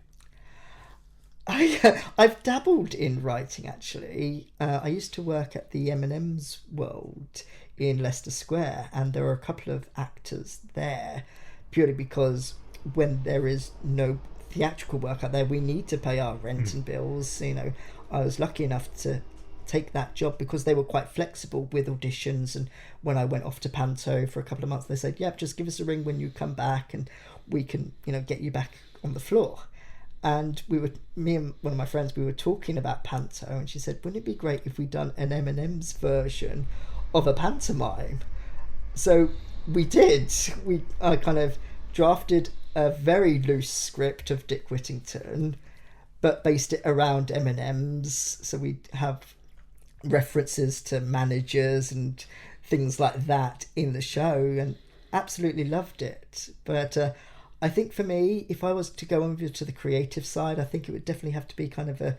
I've dabbled in writing, actually. I used to work at the M&M's World in Leicester Square, and there are a couple of actors there, purely because when there is no theatrical work out there, we need to pay our rent and bills. You know, I was lucky enough to take that job because they were quite flexible with auditions, and when I went off to Panto for a couple of months, they said, yep, just give us a ring when you come back and we can, you know, get you back on the floor. And me and one of my friends, we were talking about Panto, and she said, wouldn't it be great if we'd done an M&M's version of a pantomime? So we did. I kind of drafted a very loose script of Dick Whittington, but based it around M&M's. So we'd have references to managers and things like that in the show, and absolutely loved it. But I think for me, if I was to go over to the creative side, I think it would definitely have to be kind of a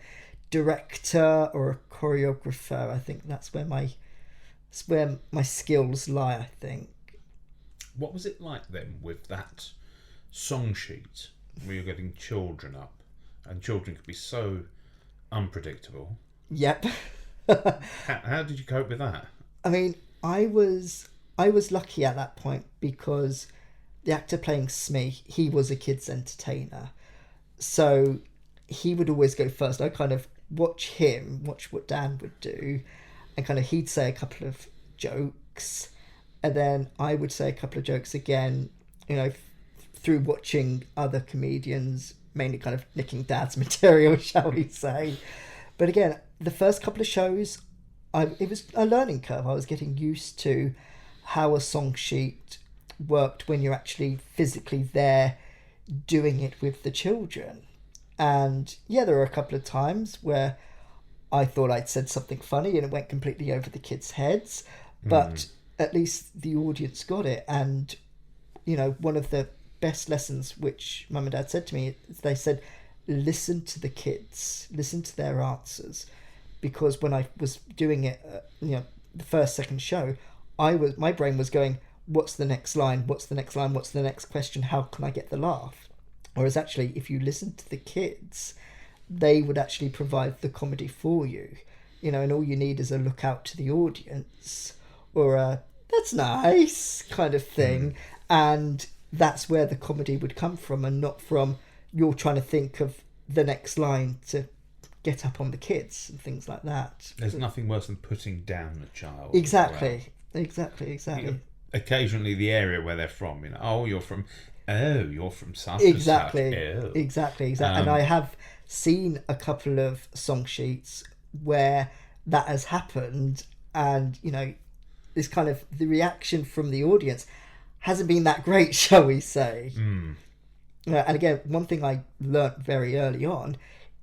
director or a choreographer. I think that's where my skills lie, I think.
What was it like then with that song sheet where you're getting children up, and children could be so unpredictable?
Yep.
How did you cope with that?
I mean, I was lucky at that point because the actor playing Smee, he was a kids entertainer, so he would always go first. I kind of watch what Dan would do, and kind of he'd say a couple of jokes, and then I would say a couple of jokes again, you know, through watching other comedians, mainly kind of nicking Dad's material, shall we say. But again, the first couple of shows, it was a learning curve. I was getting used to how a song sheet worked when you're actually physically there doing it with the children. And yeah, there were a couple of times where I thought I'd said something funny and it went completely over the kids' heads, but at least the audience got it. And you know, one of the best lessons which Mum and Dad said to me is they said, listen to the kids, listen to their answers, because when I was doing it, you know, the second show, my brain was going, what's the next line? What's the next line? What's the next question? How can I get the laugh? Whereas actually, if you listen to the kids, they would actually provide the comedy for you, you know, and all you need is a look out to the audience or a that's nice kind of thing. And that's where the comedy would come from, and not from you're trying to think of the next line to get up on the kids and things like that.
There's nothing worse than putting down a child.
Exactly.
You know, occasionally the area where they're from, you know, you're from such
exactly.
and such.
Exactly. And I have seen a couple of song sheets where that has happened, and you know, this kind of the reaction from the audience hasn't been that great, shall we say. And again, one thing I learnt very early on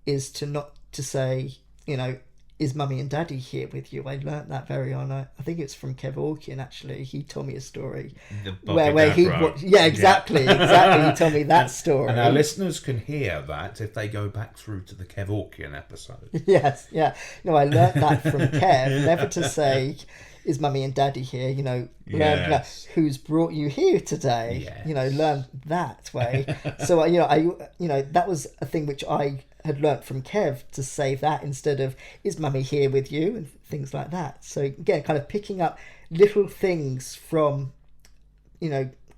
is to not to say, you know, is Mummy and Daddy here with you? I learnt that very on. I think it's from Kev Orkian, actually. He told me a story where he exactly. He told me that story.
And our listeners can hear that if they go back through to the Kev Orkian episode.
Yes, yeah. No, I learnt that from Kev. Never to say, is Mummy and Daddy here? You know, learn who's brought you here today. Yes. You know, learn that way. So you know, that was a thing which I had learnt from Kev to say that instead of "Is Mummy here with you?" and things like that. So again, kind of picking up little things from,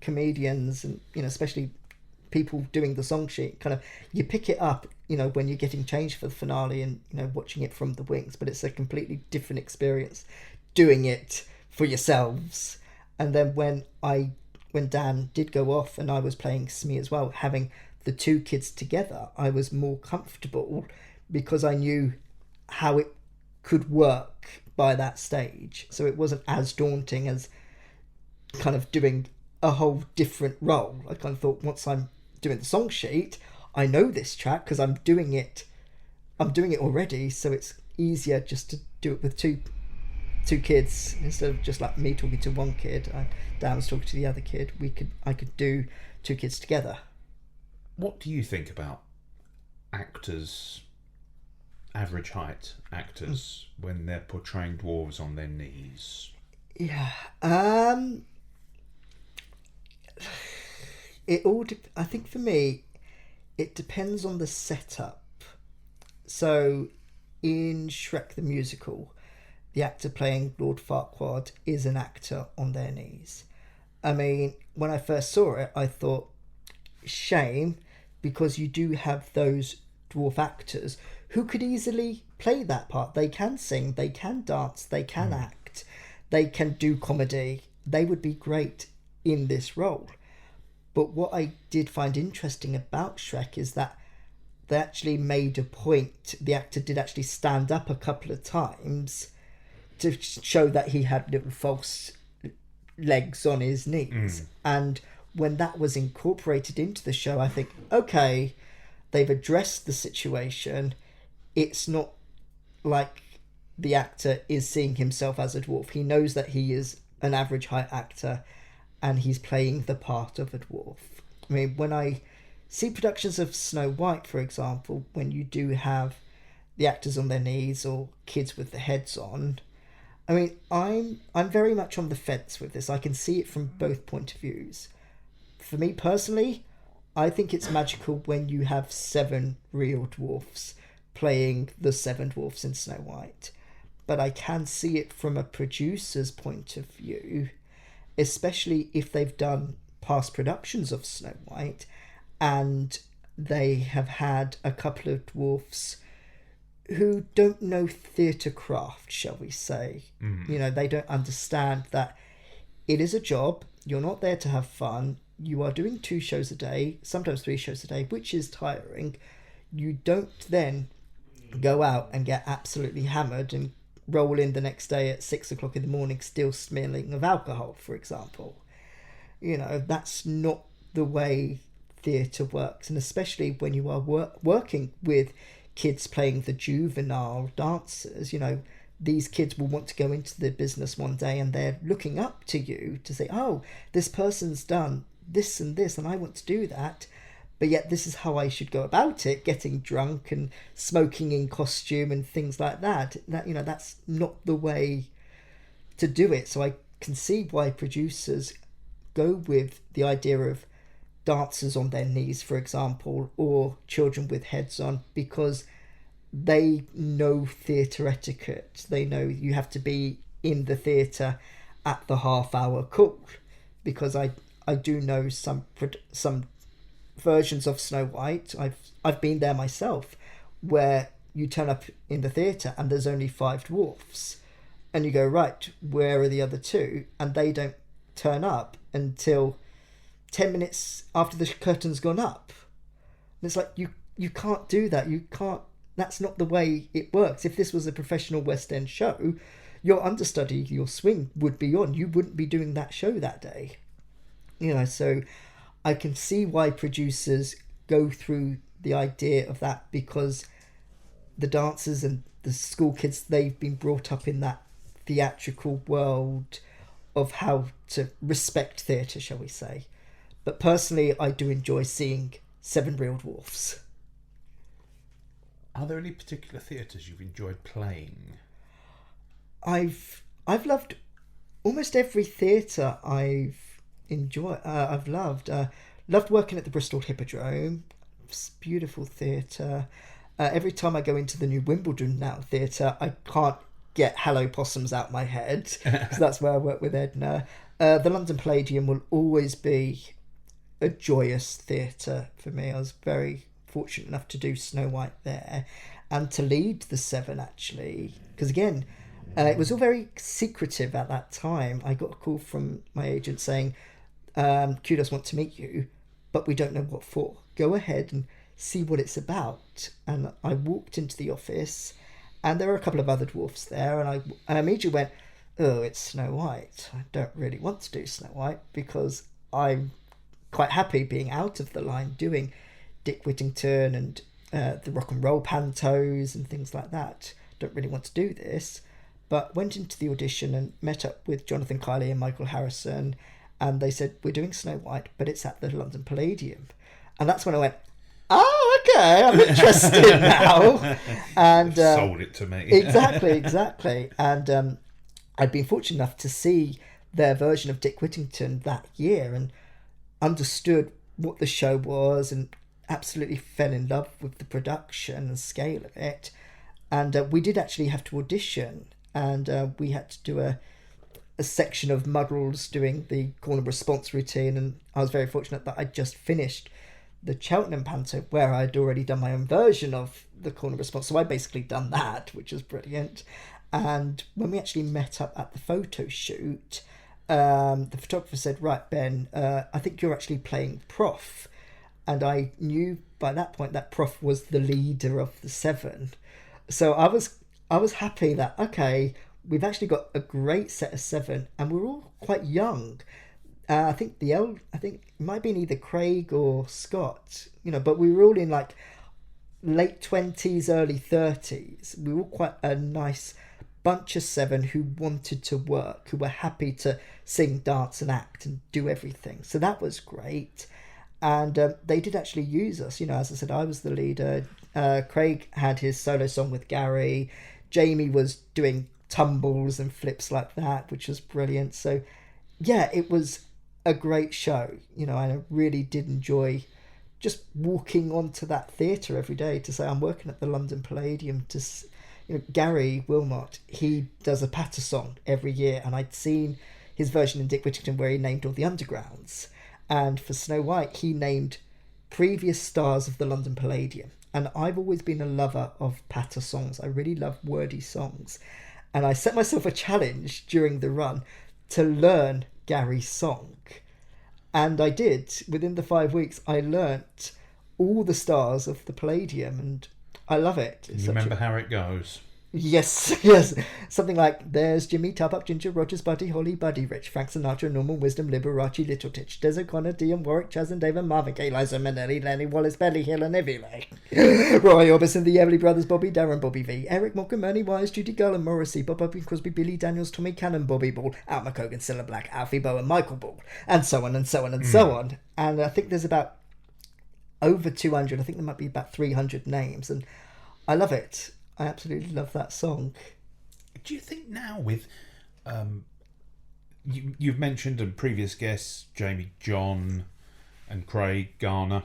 comedians and especially people doing the song sheet. Kind of you pick it up, when you're getting changed for the finale and watching it from the wings, but it's a completely different experience doing it for yourselves. And then when Dan did go off and I was playing Smee as well, having the two kids together, I was more comfortable because I knew how it could work by that stage. So it wasn't as daunting as kind of doing a whole different role. I kind of thought, once I'm doing the song sheet, I know this track because I'm doing it already, so it's easier just to do it with two kids instead of just like me talking to one kid. Dan was talking to the other kid. I could do two kids together.
What do you think about actors, average height actors, when they're portraying dwarves on their knees?
Yeah. I think for me, it depends on the setup. So in Shrek the Musical, the actor playing Lord Farquaad is an actor on their knees. I mean, when I first saw it, I thought, shame, because you do have those dwarf actors who could easily play that part. They can sing, they can dance, they can act, they can do comedy. They would be great in this role. But what I did find interesting about Shrek is that they actually made a point. The actor did actually stand up a couple of times to show that he had little false legs on his knees. And when that was incorporated into the show, I think, okay, they've addressed the situation. It's not like the actor is seeing himself as a dwarf. He knows that he is an average height actor and he's playing the part of a dwarf. I mean, when I see productions of Snow White, for example, when you do have the actors on their knees or kids with the heads on, I mean, I'm very much on the fence with this. I can see it from both point of views. For me personally, I think it's magical when you have 7 real dwarfs playing the 7 dwarfs in Snow White. But I can see it from a producer's point of view, especially if they've done past productions of Snow White and they have had a couple of dwarfs who don't know theatre craft, shall we say. They don't understand that it is a job. You're not there to have fun. You are doing 2 shows a day, sometimes 3 shows a day, which is tiring. You don't then go out and get absolutely hammered and roll in the next day at 6 o'clock in the morning still smelling of alcohol, for example. That's not the way theatre works. And especially when you are working with kids playing the juvenile dancers, these kids will want to go into the business one day and they're looking up to you to say, oh, this person's done this and this and I want to do that, but yet this is how I should go about it, getting drunk and smoking in costume and things like that. That's not the way to do it. So I can see why producers go with the idea of dancers on their knees, for example, or children with heads on, because they know theatre etiquette. They know you have to be in the theatre at the half-hour call, because I do know some versions of Snow White. I've been there myself, where you turn up in the theatre and there's only 5 dwarfs, and you go, right, where are the other 2? And they don't turn up until 10 minutes after the curtain's gone up. And it's like, you can't do that. You can't. That's not the way it works. If this was a professional West End show, your understudy, your swing would be on. You wouldn't be doing that show that day. So I can see why producers go through the idea of that, because the dancers and the school kids, they've been brought up in that theatrical world of how to respect theatre, shall we say. But personally, I do enjoy seeing 7 real dwarfs.
Are there any particular theatres you've enjoyed playing?
I've loved almost every theatre I've enjoyed. I've loved working at the Bristol Hippodrome. It's beautiful theatre. Every time I go into the new Wimbledon now theatre, I can't get Hello Possums out my head, because that's where I work with Edna. The London Palladium will always be a joyous theatre for me. I was very fortunate enough to do Snow White there, and to lead the Seven, actually, because again, it was all very secretive at that time. I got a call from my agent saying, Kudos want to meet you, but we don't know what for. Go ahead and see what it's about. And I walked into the office, and there were a couple of other dwarfs there, and I immediately went, oh, it's Snow White. I don't really want to do Snow White, because I'm quite happy being out of the line doing Dick Whittington and the rock and roll pantos and things like that. Don't really want to do this. But went into the audition and met up with Jonathan Kiley and Michael Harrison, and they said, we're doing Snow White, but it's at the London Palladium. And that's when I went, oh, okay, I'm interested now. And
sold it to me.
exactly. And I'd been fortunate enough to see their version of Dick Whittington that year and understood what the show was, and absolutely fell in love with the production and scale of it. And we did actually have to audition, and we had to do a section of Muddles doing the call and response routine, and I was very fortunate that I'd just finished the Cheltenham Panto, where I'd already done my own version of the call and response, so I'd basically done that, which was brilliant. And when we actually met up at the photo shoot, the photographer said, right, Ben, I think you're actually playing Prof. And I knew by that point that Prof was the leader of the Seven. So I was happy that, okay, we've actually got a great set of Seven, and we're all quite young. I think it might have been either Craig or Scott, but we were all in like late 20s, early 30s. We were all quite a nice bunch of Seven who wanted to work, who were happy to sing, dance and act and do everything. So that was great. And they did actually use us. As I said, I was the leader. Craig had his solo song with Gary. Jamie was doing tumbles and flips like that, which was brilliant. So yeah, it was a great show. I really did enjoy just walking onto that theatre every day to say I'm working at the London Palladium. Gary Wilmot, he does a patter song every year, and I'd seen his version in Dick Whittington where he named all the undergrounds. And for Snow White, he named previous stars of the London Palladium. And I've always been a lover of patter songs. I really love wordy songs. And I set myself a challenge during the run to learn Gary's song. And I did. Within the 5 weeks, I learnt all the stars of the Palladium, and I love it.
You remember how it goes?
Yes. Something like, there's Jimmy, Tarbuck, Ginger, Rogers, Buddy, Holly, Buddy, Rich, Frank Sinatra, Norman Wisdom, Liberace, Little Titch, Des O'Connor, Dion Warwick, Chaz and David, Marvin Gaye, Liza Minnelli, Lenny Wallace, Belly Hill and Evie Lay. Roy Orbison, the Everly Brothers, Bobby Darren, Bobby V, Eric Morecambe, Ernie Wise, Judy Gull and Morrissey, Bob Upton, Crosby, Billy Daniels, Tommy Cannon, Bobby Ball, Al McCogan, Cilla Black, Alfie Bowen, Michael Ball, and so on and so on and so on. And I think there's about over 200, I think there might be about 300 names, and I love it. I absolutely love that song.
Do you think now with you've mentioned in previous guests Jamie, John and Craig Garner,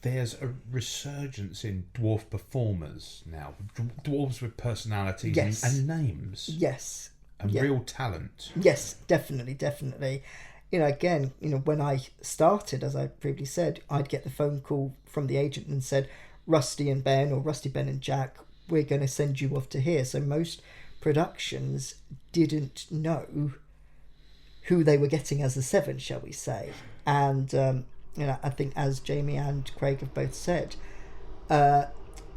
there's a resurgence in dwarf performers now, dwarves with personalities and names, and real talent.
Yes, definitely. Again, when I started, as I previously said, I'd get the phone call from the agent and said, Rusty and Ben, or Rusty, Ben and Jack, we're going to send you off to here. So most productions didn't know who they were getting as the Seven, shall we say. And I think, as Jamie and Craig have both said,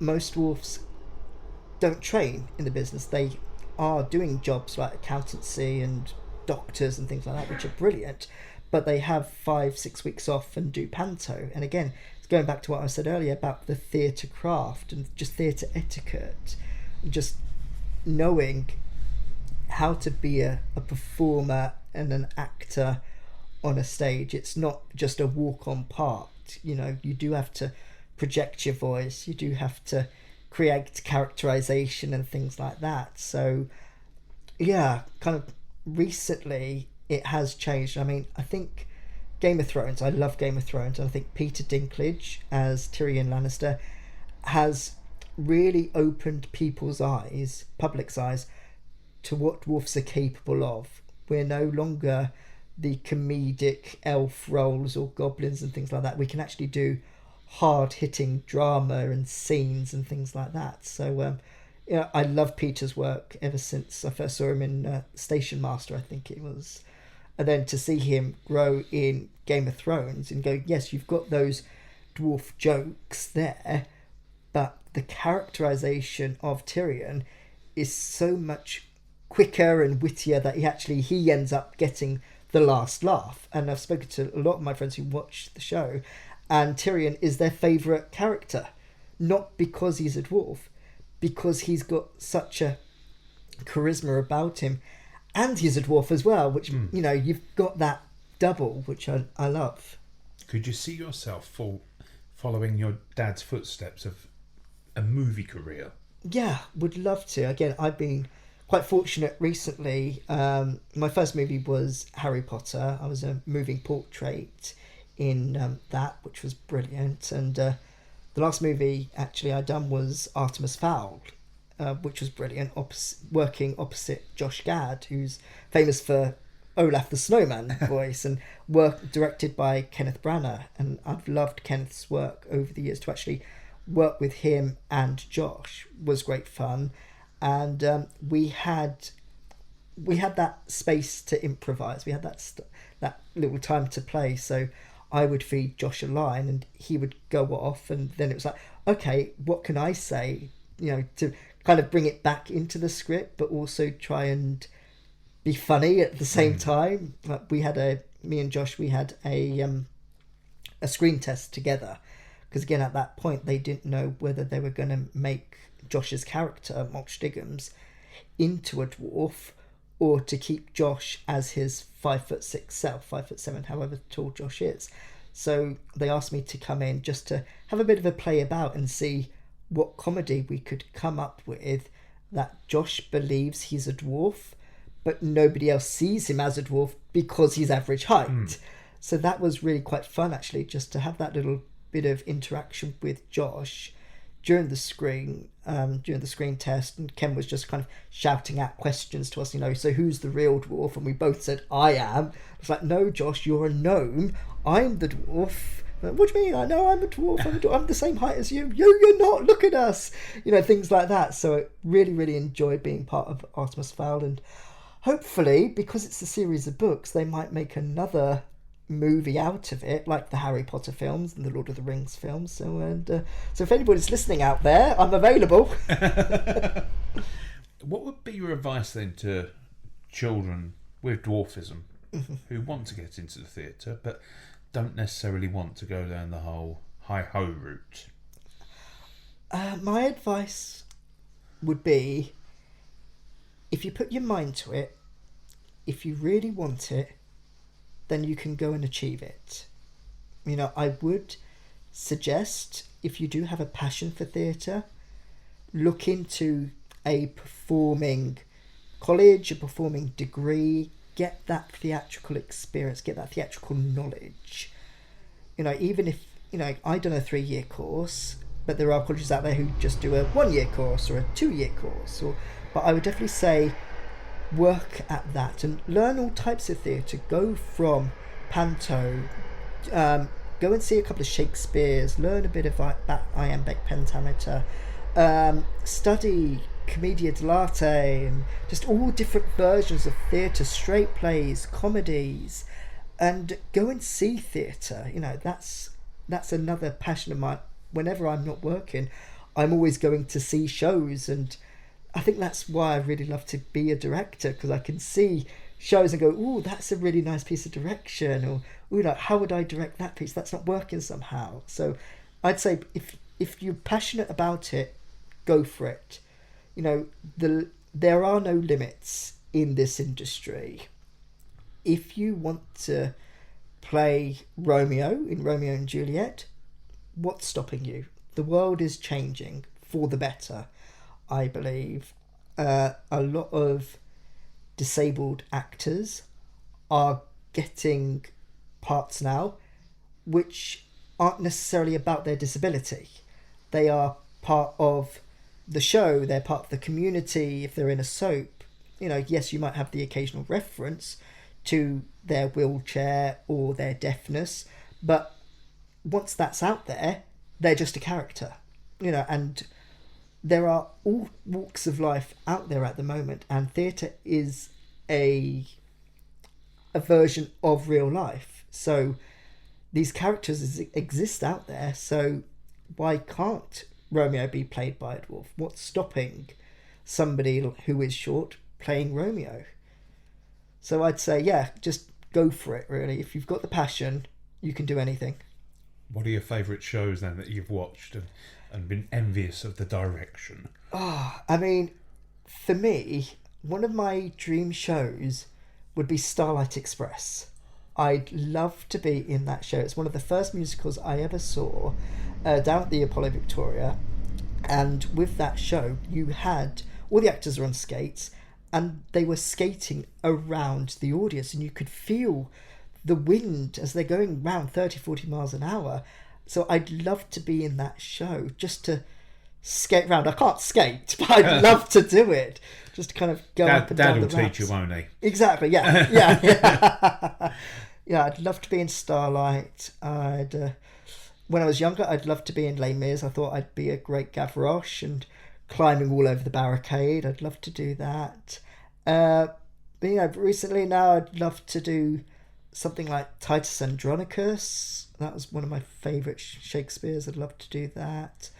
most dwarfs don't train in the business. They are doing jobs like accountancy and doctors and things like that, which are brilliant, but they have 5-6 weeks off and do panto. And again, it's going back to what I said earlier about the theatre craft and just theatre etiquette, just knowing how to be a performer and an actor on a stage. It's not just a walk-on part. You do have to project your voice, you do have to create characterization and things like that. So yeah, kind of recently it has changed. I mean, I think Game of Thrones, I love Game of Thrones, and I think Peter Dinklage as Tyrion Lannister has really opened people's eyes, public's eyes, to what dwarfs are capable of. We're no longer the comedic elf roles or goblins and things like that. We can actually do hard-hitting drama and scenes and things like that. So I love Peter's work ever since I first saw him in Station Master, I think it was. And then to see him grow in Game of Thrones and go, yes, you've got those dwarf jokes there, but the characterization of Tyrion is so much quicker and wittier that he ends up getting the last laugh. And I've spoken to a lot of my friends who watch the show, and Tyrion is their favourite character, not because he's a dwarf, because he's got such a charisma about him, and he's a dwarf as well, which you've got that double, which I love.
Could you see yourself following your dad's footsteps of a movie career?
Yeah, would love to. Again, I've been quite fortunate recently. My first movie was Harry Potter. I was a moving portrait in that, which was brilliant. And the last movie actually I done was Artemis Fowl, which was brilliant, working opposite Josh Gad, who's famous for Olaf the Snowman voice, and directed by Kenneth Branagh. And I've loved Kenneth's work over the years. To actually work with him and Josh was great fun. And we had that space to improvise. We had that little time to play. So I would feed Josh a line and he would go off, and then it was like, okay, what can I say, to kind of bring it back into the script, but also try and be funny at the same time. Like me and Josh, we had a screen test together, because again at that point they didn't know whether they were going to make Josh's character, Mock Stiggums, into a dwarf, or to keep Josh as his 5'6" self, 5'7", however tall Josh is. So they asked me to come in just to have a bit of a play about and see what comedy we could come up with that Josh believes he's a dwarf, but nobody else sees him as a dwarf because he's average height. So that was really quite fun, actually, just to have that little bit of interaction with Josh during the screen test. And Ken was just kind of shouting out questions to us, so who's the real dwarf? And we both said, I am. It's like, no, Josh, you're a gnome. I'm the dwarf. What do you mean? I know I'm a dwarf. I'm the same height as you. You're not. Look at us. Things like that. So I really, really enjoyed being part of Artemis Fowl. And hopefully, because it's a series of books, they might make another movie out of it, like the Harry Potter films and the Lord of the Rings films. So if anybody's listening out there, I'm available.
What would be your advice then to children with dwarfism who want to get into the theatre but don't necessarily want to go down the whole hi-ho route?
My advice would be, if you put your mind to it, if you really want it, then you can go and achieve it. I would suggest, if you do have a passion for theatre, look into a performing college, a performing degree, get that theatrical experience, get that theatrical knowledge. Even if, I done a 3-year course, but there are colleges out there who just do a 1-year course or a 2-year course. But I would definitely say, work at that and learn all types of theatre. Go from Panto, go and see a couple of Shakespeare's, learn a bit of that iambic pentameter, study commedia dell'arte and just all different versions of theatre, straight plays, comedies, and go and see theatre. That's another passion of mine. Whenever I'm not working, I'm always going to see shows, and I think that's why I really love to be a director, because I can see shows and go, ooh, that's a really nice piece of direction, or ooh, how would I direct that piece? That's not working somehow. So I'd say if you're passionate about it, go for it. There are no limits in this industry. If you want to play Romeo in Romeo and Juliet, what's stopping you? The world is changing for the better, I believe. A lot of disabled actors are getting parts now which aren't necessarily about their disability. They are part of the show, they're part of the community. If they're in a soap, yes, you might have the occasional reference to their wheelchair or their deafness, but once that's out there, they're just a character, and there are all walks of life out there at the moment, and theatre is a version of real life. So these characters exist out there, so why can't Romeo be played by a dwarf? What's stopping somebody who is short playing Romeo? So I'd say, yeah, just go for it, really. If you've got the passion, you can do anything.
What are your favourite shows then that you've watched and been envious of the direction?
I mean, for me, one of my dream shows would be Starlight Express. I'd love to be in that show. It's one of the first musicals I ever saw down at the Apollo Victoria. And with that show, you had all the actors were on skates and they were skating around the audience, and you could feel the wind as they're going around 30, 40 miles an hour. So I'd love to be in that show, just to skate around. I can't skate, but I'd love to do it. Just to kind of go up and down the ramps.
Dad will teach you, won't he?
Exactly, yeah. Yeah, I'd love to be in Starlight. When I was younger, I'd love to be in Les Mis. I thought I'd be a great Gavroche and climbing all over the barricade. I'd love to do that. But recently now I'd love to do something like Titus Andronicus. That was one of my favourite Shakespeares. I'd love to do that.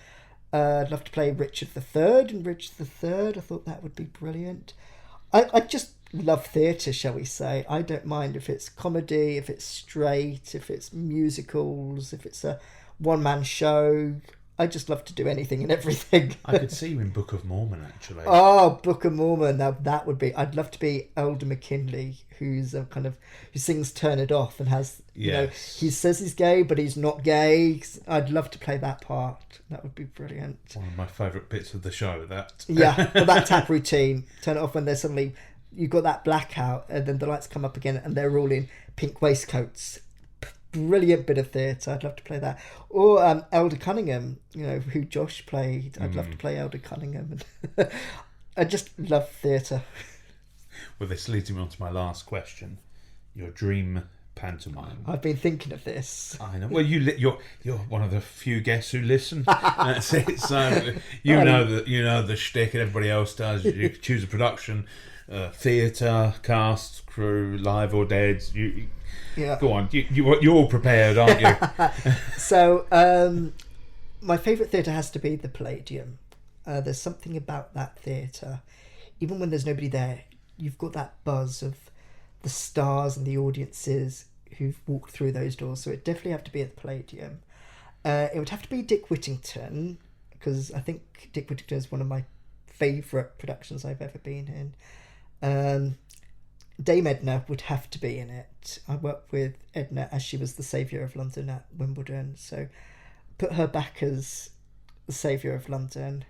I'd love to play Richard III in Richard III. I thought that would be brilliant. I just love theatre, shall we say. I don't mind if it's comedy, if it's straight, if it's musicals, if it's a one-man show. I just love to do anything and everything.
I could see you in Book of Mormon, actually.
Oh, Book of Mormon. Now that would be... I'd love to be Elder McKinley, who's who sings Turn It Off and has...
Yes.
He says he's gay, but he's not gay. I'd love to play that part. That would be brilliant.
One of my favourite bits of the show, that.
Yeah, but that tap routine. Turn it off when there's suddenly... You've got that blackout and then the lights come up again and they're all in pink waistcoats. Brilliant bit of theatre. I'd love to play that. Or Elder Cunningham, who Josh played. I'd love to play Elder Cunningham. I just love theatre.
Well, this leads me on to my last question. Your dream pantomime.
I've been thinking of this.
I know. Well, you're one of the few guests who listen. That's it. So you know the shtick, and everybody else does. You choose a production, theatre, cast, crew, live or dead.
Yeah.
Go on. You're all prepared, aren't you?
So, my favourite theatre has to be the Palladium. There's something about that theatre. Even when there's nobody there, you've got that buzz of the stars and the audiences who've walked through those doors. So it definitely have to be at the Palladium. It would have to be Dick Whittington, because I think Dick Whittington is one of my favourite productions I've ever been in. Dame Edna would have to be in it. I worked with Edna as she was the saviour of London at Wimbledon, so put her back as the saviour of London.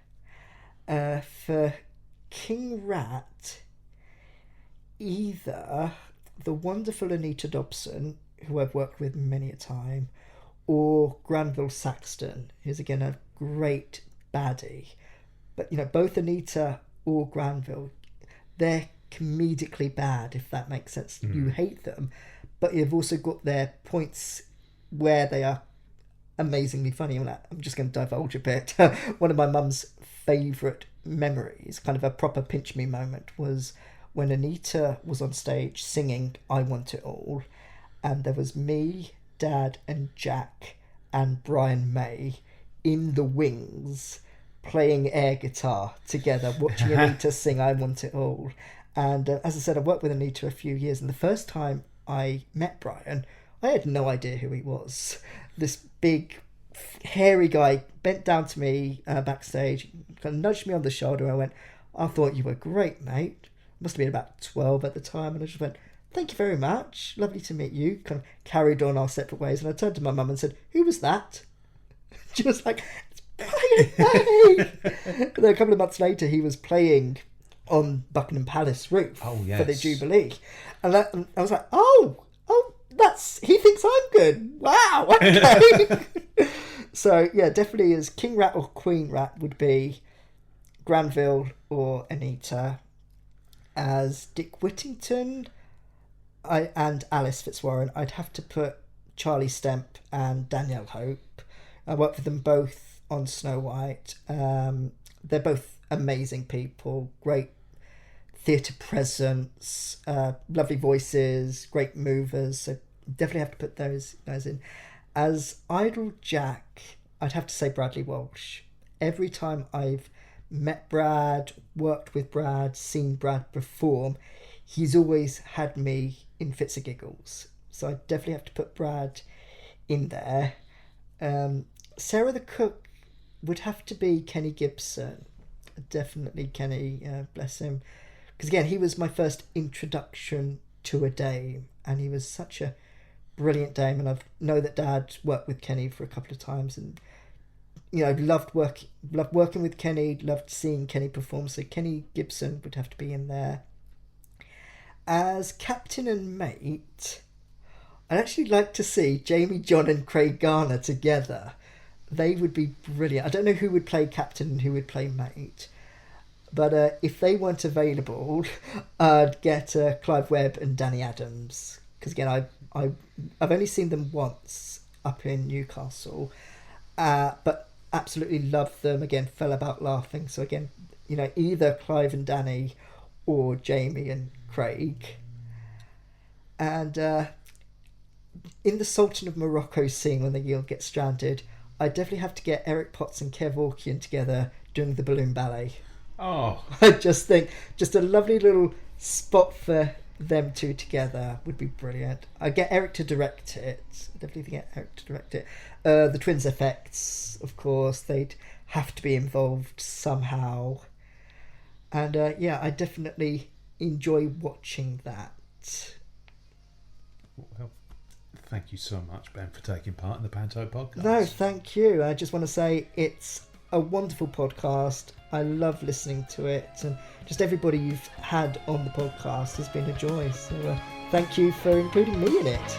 For King Rat, either the wonderful Anita Dobson, who I've worked with many a time, or Granville Saxton, who's again a great baddie. But both Anita or Granville, they're comedically bad, if that makes sense. You hate them, but you've also got their points where they are amazingly funny. I'm just going to divulge a bit. One of my mum's favourite memories, kind of a proper pinch me moment, was when Anita was on stage singing I Want It All, and there was me, Dad and Jack and Brian May in the wings playing air guitar together, watching Anita sing I Want It All. And as I said, I've worked with Anita a few years, and the first time I met Brian, I had no idea who he was. This big, hairy guy bent down to me backstage, kind of nudged me on the shoulder. I went, I thought you were great, mate. Must have been about 12 at the time. And I just went, thank you very much. Lovely to meet you. Kind of carried on our separate ways. And I turned to my mum and said, who was that? She was like, it's Brian May. And then a couple of months later, he was playing on Buckingham Palace roof for the Jubilee. And I was like, oh, he thinks I'm good. Wow, okay. So yeah, definitely as King Rat or Queen Rat would be Granville or Anita. As Dick Whittington and Alice Fitzwarren, I'd have to put Charlie Stemp and Danielle Hope. I worked with them both on Snow White. They're both amazing people, great theatre presence, lovely voices, great movers. So definitely have to put those guys in. As Idle Jack, I'd have to say Bradley Walsh. Every time I've met Brad, worked with Brad, seen Brad perform, he's always had me in fits of giggles. So I definitely have to put Brad in there. Sarah the cook would have to be Kenny Gibson. Definitely Kenny, bless him. Because again, he was my first introduction to a dame, and he was such a brilliant dame. And I know that Dad worked with Kenny for a couple of times, and loved working with Kenny, loved seeing Kenny perform. So Kenny Gibson would have to be in there. As captain and mate, I'd actually like to see Jamie, John and Craig Garner together. They would be brilliant. I don't know who would play captain and who would play mate, but if they weren't available, I'd get Clive Webb and Danny Adams. Because again, I've only seen them once up in Newcastle, but absolutely loved them. Again, fell about laughing. So again, either Clive and Danny or Jamie and Craig. And in the Sultan of Morocco scene when the eel gets stranded, I definitely have to get Eric Potts and Kev Orkian together doing the balloon ballet.
Oh,
I just think just a lovely little spot for them two together would be brilliant. I get Eric to direct it. I definitely get Eric to direct it. The twins effects, of course, they'd have to be involved somehow. And I definitely enjoy watching that.
well, thank you so much, Ben, for taking part in the Panto podcast.
No, thank you. I just want to say it's a wonderful podcast. I love listening to it, and just everybody you've had on the podcast has been a joy. So thank you for including me in it.